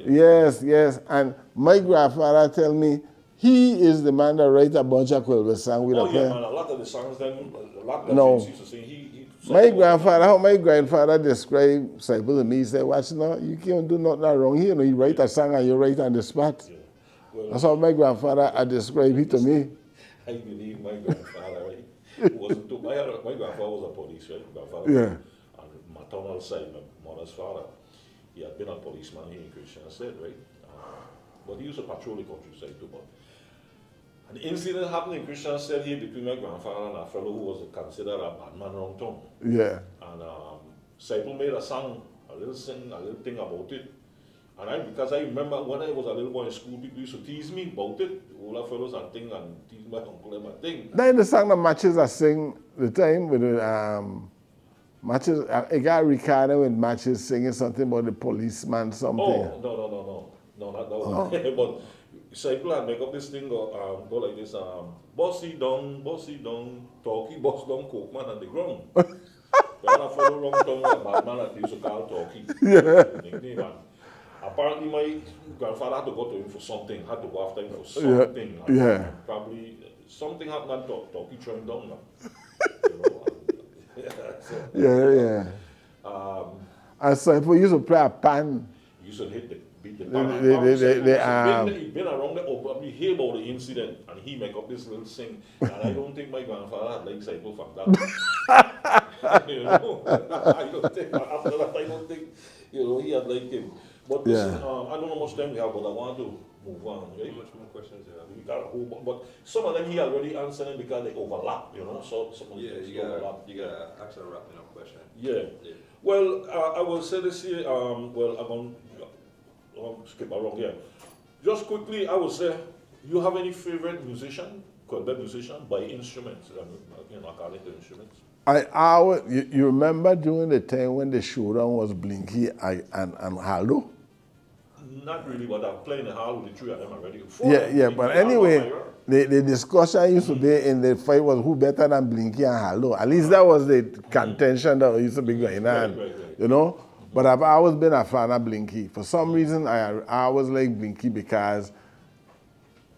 Yeah. Yes. And my grandfather tell me he is the man that write a bunch of Quelbe songs with man, a lot of the songs then, a lot of the used to sing, my grandfather described Saipo to me, he said, watch now, you can't do nothing wrong here. He write a song and you write on the spot. Yeah. Well, that's how my grandfather had described it to me. I believe my grandfather, right? Wasn't too, my grandfather was a police, right? Grandfather, yeah. On the maternal side, my mother's father, he had been a policeman here in Christian said, right? But he used to patrol the countryside too. But an incident happened in Christian said here between my grandfather and a fellow who was considered a bad man around town. Yeah. And Saipo made a song, a little thing about it. And because I remember when I was a little boy in school, people used to tease me about it, all the fellows and thing, and tease my uncle and my thing. Then the song that Matches I sing the time with the Matches, I got Ricardo with Matches singing something about the policeman something. Oh, no, not that one. But Saipo had make up this thing go like this, bossy down, talkie, boss down, coke man on the ground. When I follow wrong tongue, a bad man that used to call talkie. Yeah. Apparently, my grandfather had to go to him for something, had to go after him for something. Yeah. Probably something happened and talkie threw him down now. Yeah. And so if we used to play a pan. He used to beat the pan. He'd been around there, or probably hear about the incident, and he make up this little thing. And I don't think my grandfather had liked Saipo from that. You know, I don't think, after that, I don't think, he had liked him. But this is, I don't know how much time we have, but I want to move on. Right? How much more questions do you have? We got a whole bunch, but some of them he already answered them because they overlap, So some of them you overlap. got actually a wrapping up question. Yeah. Well, I will say this here. Well, I'm on. Skip around here. Just quickly, I will say, you have any favorite musician, Quelbe musician, by instruments? According to instruments. You remember during the time when the showdown was Blinky and Haldo? Not really, but I'm playing the hard with the three of them already. Four Yeah, of them, yeah, Blinky, but Haldo, and anyway, Myra. the discussion used to be in the fight was who better than Blinky and Haldo. At least that was the contention that used to be going on, Right. you know? But I've always been a fan of Blinky. For some reason, I always like Blinky because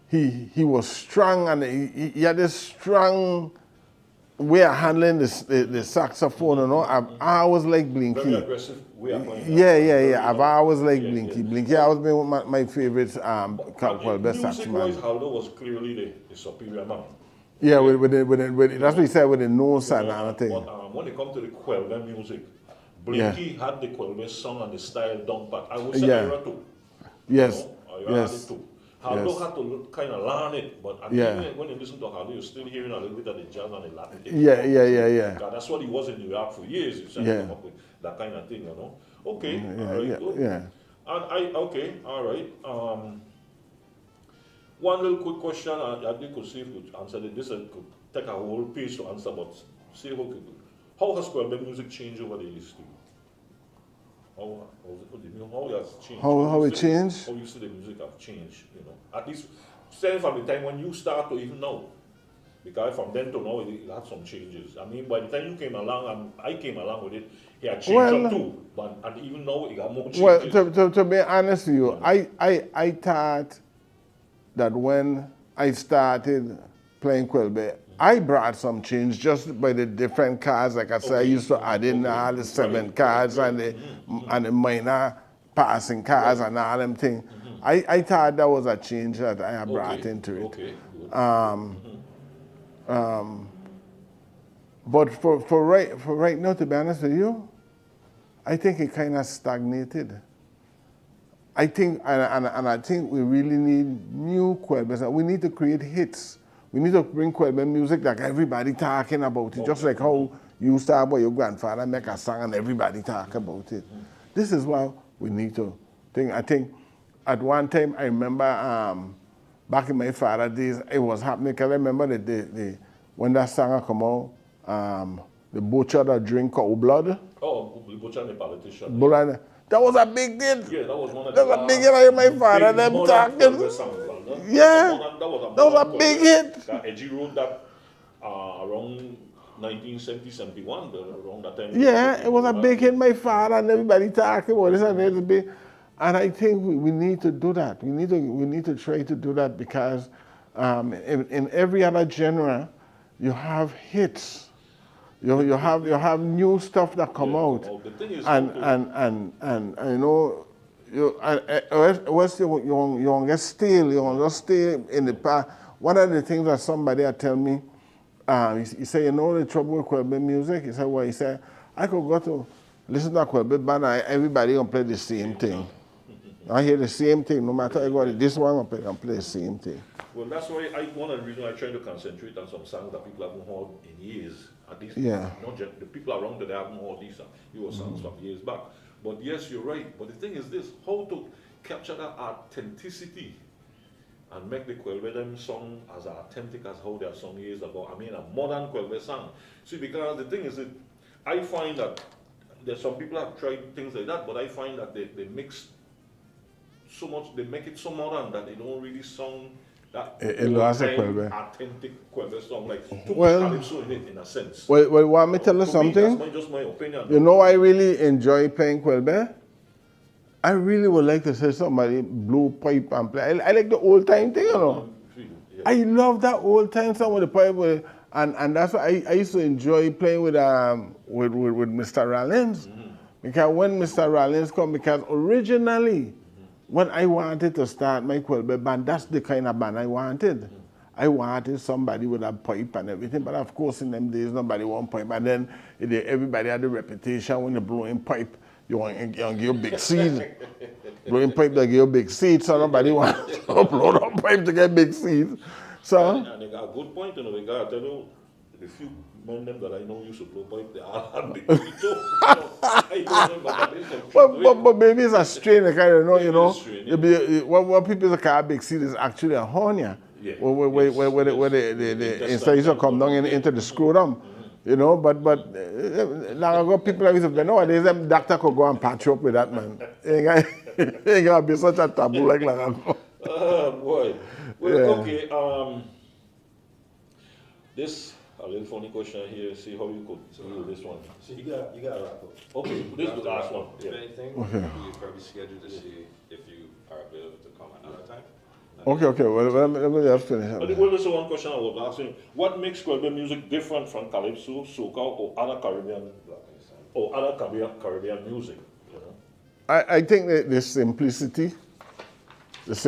he was strong and he had this strong way of handling the saxophone, you know. I always like Blinky. Very aggressive way of playing. Yeah. I've always liked Yeah, Blinky. yeah. Blinky always been one of my favorites, Quelbe Music-wise, saxman. Haldo was clearly the superior man. Yeah, that's what he said with the nose and everything. But when it comes to the Quelbe music, Blinky had the Quelbe song and the style down pat. I would say Yeah. Ira too. Yes, Ira had it yes. too. Haldo Yes. had to kind of learn it, but Yeah. even when you listen to Haldo, you're still hearing a little bit of the jazz and the Latin. Yeah. God, that's what he was in New York for years. He was trying to come up with that kind of thing, you know. Okay, all right, good. Yeah. And okay, all right. One little quick question, I think could see if you could answer it. This could take a whole page to answer, but see how has Quelbe music changed over the years? How has it changed? How it changed? How you see the music have changed, you know? At least starting from the time when you start to even now. Because from then to now, it had some changes. I mean, by the time you came along and I came along with it, it had changed up too. But and even now, it got more changes. Well, to be honest with you, I thought that when I started playing Quelbe, I brought some change just by the different cards. Like I said, I used to add in all the seven cards and the minor passing cards and all them things. I thought that was a change that I had brought into it. Okay, good. But for right now, to be honest with you, I think it kind of stagnated. I think, and I think we really need new Quelbe. We need to create hits. We need to bring Quelbe music like everybody talking about it, just like how you start about your grandfather make a song and everybody talk about it. This is what we need to think. I think at one time, I remember back in my father's days, it was happening, because I remember when that song come out, the butcher that drink cow blood. Oh, the butcher and the politician. That was a big deal. Yeah, that was one of That the was a big hit. I hear my father them talking. Yeah, that was a big hit. That Edgy wrote that around 1970, 71, around that time. Yeah, it was a big hit. My father and everybody talking about this and it's big. And I think we need to do that. We need to try to do that because in every other genre, you have hits. You have new stuff that come out, The thing is, and you know, what's you get still, you just stay in the past. One of the things that somebody had tell me, he said, you know the trouble with Quelbe music? He said, well, he said, I could go to listen to a Quelbe band and everybody gonna play the same thing. I hear the same thing, no matter I go to this one, I'm play the same thing. Well, that's why one of the reasons I try to concentrate on some songs that people haven't heard in years. At least, not just the people around that haven't heard these songs from years back. But yes, you're right. But the thing is this, how to capture that authenticity and make the Quelbe them song as authentic as how their song is about, a modern Quelbe song. See, because the thing is that I find that there's some people have tried things like that, but I find that they mix so much, they make it so modern that they don't really sound that authentic Quelbe song, like too much calypso in it, in a sense. Well, want me to tell you something? That's just my opinion. You know, I really enjoy playing Quelbe. I really would like to see somebody blow pipe and play. I like the old time thing, you know. I love that old time song with the pipe, and that's why I used to enjoy playing with Mr. Rollins. Because when Mr. Rollins come, because originally, when I wanted to start my Quelbe band, that's the kind of band I wanted. I wanted somebody with a pipe and everything, but of course in them days nobody want pipe. And then everybody had the reputation when you're blowing pipe, you want to give a big seed. Blowing pipe, they give you a big seed, so nobody wants to blow that pipe to get big seed. So, and they got a good point, you know, I tell you, the few men that I know used to blow pipe, they all had big feet too. I don't remember, but there's some truth But, to but, it. but maybe it's a strain, kind of, Maybe you know. it's a strain, It be, what people call big seed is actually a hernia. Yeah, Where the installation come down into the scrotum. You know, but long ago people like to say, nowadays them doctor could go and patch you up with that, man. Ain't gonna be such a taboo like long ago. Oh boy. Well, Yeah. okay. This a little funny question here. See how you could do this one. So you got to wrap up. Okay, this is the last one. If Yeah. anything, we probably scheduled to see if you are available to come another time. Okay, well, let me just finish. Well, this is one question I was asking. What makes Quelbe music different from calypso, soca, or other Caribbean music? You know? I think that the simplicity is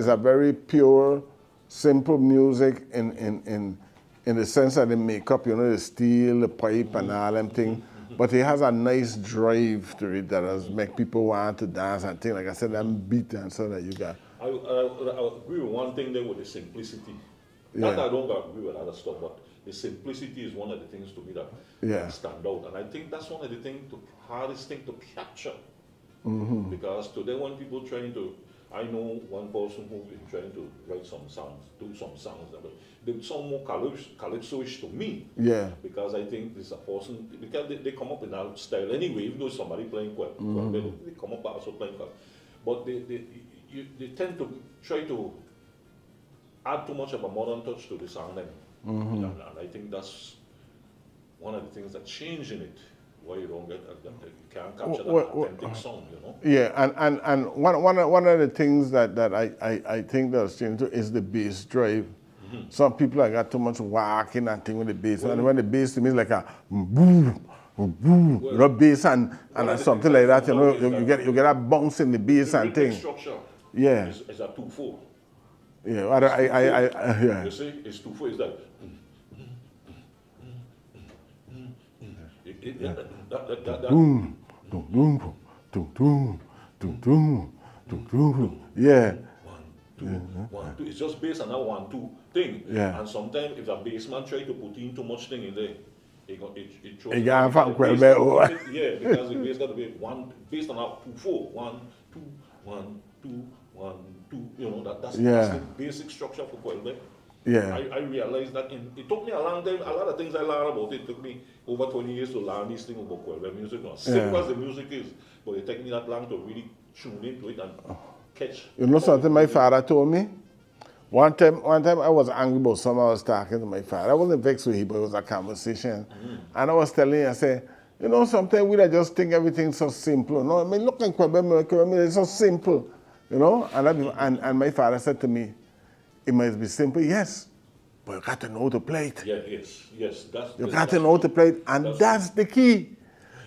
a very pure, simple music in the sense that the makeup, you know, the steel, the pipe, and all them things. But it has a nice drive to it that does make people want to dance and things. Like I said, them beat and so that you got. I agree with one thing there with the simplicity. Not that I don't agree with other stuff, but the simplicity is one of the things to me that stand out. And I think that's one of the hardest thing to capture. Because today when people trying to, I know one person who's been trying to write some songs, do some songs, but they sound more calypso-ish to me. Yeah. Because I think this is a person, because they come up in that style anyway, even though somebody playing Quelbe, they come up also playing Quelbe. But they tend to try to add too much of a modern touch to the song then. And I think that's one of the things that change in it, why you don't get you can't capture that authentic sound, you know. Yeah, and one of the things that I think that's changed too is the bass drive. Some people have got too much walking and thing with the bass, and when the bass to me is like a boom, boom, you know, bass and something like that, you know, you get that bounce in the bass and thing. Structure. Yeah. Is a 2/4. Yeah, yeah. You see, it's 2/4. It's like. Boom, boom, boom, boom, boom, boom, boom. Yeah. 1, 2. It's just bass and that 1, 2 thing. Yeah. And sometimes if a bassman try to put in too much thing in there, it throws. It can't find Quelbe over. Yeah, because the bass got to be based on that 2/4. 1, 2, 1, 2, 1, 2. You know that's the basic structure for Quelbe. Yeah. I realized that it took me a long time. A lot of things I learned about it took me over 20 years to learn these things about Quelbe music. As simple as the music is, but it took me that long to really tune into it and catch. You know something my father told me? One time I was angry about something. I was talking to my father. I wasn't vexed with him, but it was a conversation. And I was telling him, I said, you know, sometimes we just think everything's so simple. No, I mean, look at Quelbe, it's so simple. You know? And my father said to me, it must be simple, yes, but you got to know how to play it. Yeah, yes. You got to know how to play it, and that's the key.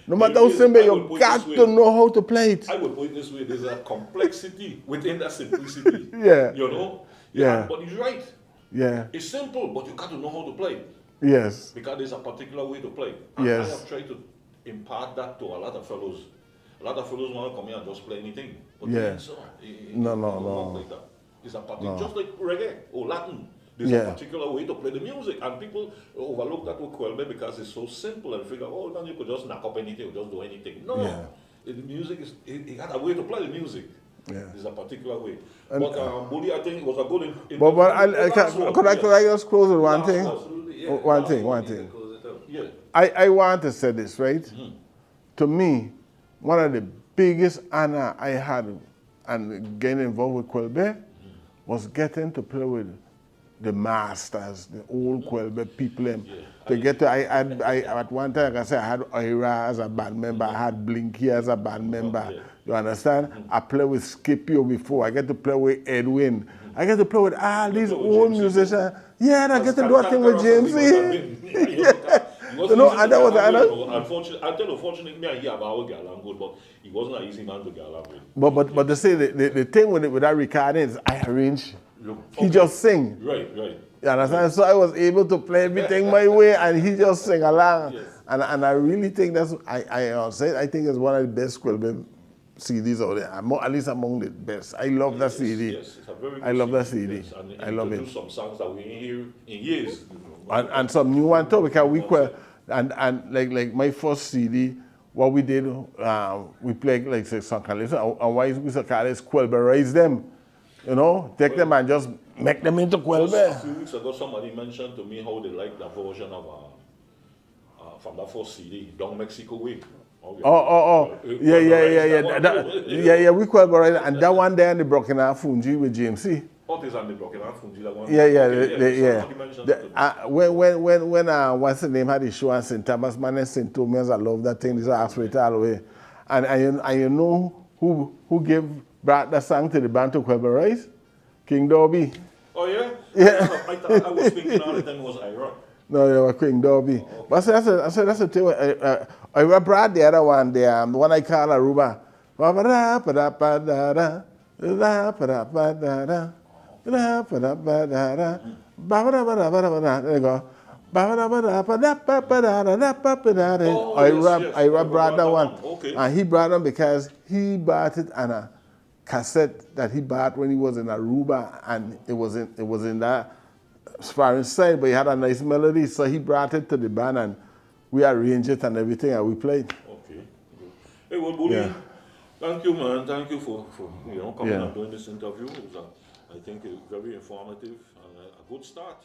No matter how simple, you got to know how to play it. I would put it this way, there's a complexity within that simplicity. Yeah. You know? Yeah. But he's right. Yeah. It's simple, but you got to know how to play it. Yes. Because there's a particular way to play. And Yes. I have tried to impart that to a lot of fellows. A lot of fellows want to come here and just play anything. But Yeah. so, No. like that. It's a particular, just like reggae or Latin. There's a particular way to play the music, and people overlook that with Quelbe because it's so simple and figure, oh, then you could just knock up anything or just do anything. No, the music is, it got a way to play the music. Yeah. There's a particular way. But Bully, I think it was a good. But could I just close with one thing? Absolutely, yeah. One thing. Close it up. Yeah. I want to say this, right? To me, one of the biggest honor I had and getting involved with Quelbe was getting to play with the masters, the old Quelbe people. At one time, like I said, I had Ira as a band member, I had Blinky as a band member. You understand? I played with Scipio before. I get to play with Edwin. I get to play with all these old musicians. Yeah, and I get to do a thing with Jamesy. You know, and that was unfortunately, me and he have our get along good, but he wasn't an easy man to get along with. But they say the thing with that recording is I arrange. He just sing. Right. You understand? So I was able to play everything my way, and he just sing along. Yes. And I really think that's I think it's one of the best Quelbe CDs out there. At least among the best. I love that CD. Yes, it's a very good I love that CD. Yes, and I love it. Introduce some songs that we ain't hear in years. And some new one too, because and like my first CD what we did, we played like say some kind of, and why we used to call it Quelbe them, you know, take them and just make them into Just a Quelbe. few weeks ago, somebody mentioned to me how they like the version of from that first CD, Down Mexico Way. Yeah. Yeah, we Quelbe and that one there in the broken half Fungi with James C. What is on the block? That one. Yeah, Somebody mentioned it to me. when what's the name had the show on St. Thomas, man, and St. Thomas, I love that thing. This asked for it all the way. And you know who brought that song to the band to Quelbe, right? King Derby. Oh yeah? Yeah. I thought I was thinking all the time it was Iran. No, they were King Derby. But I said that's the thing. I brought the other one, the one I call Aruba. There you go. I brought that one. Okay. And he brought them because he bought it on a cassette that he bought when he was in Aruba, and it was in that sparring side, but he had a nice melody, so he brought it to the band and we arranged it and everything and we played. Okay. Good. Hey, well, Bully, Yeah. thank you, man. Thank you for coming Yeah. and doing this interview. It was, I think, very informative and a good start.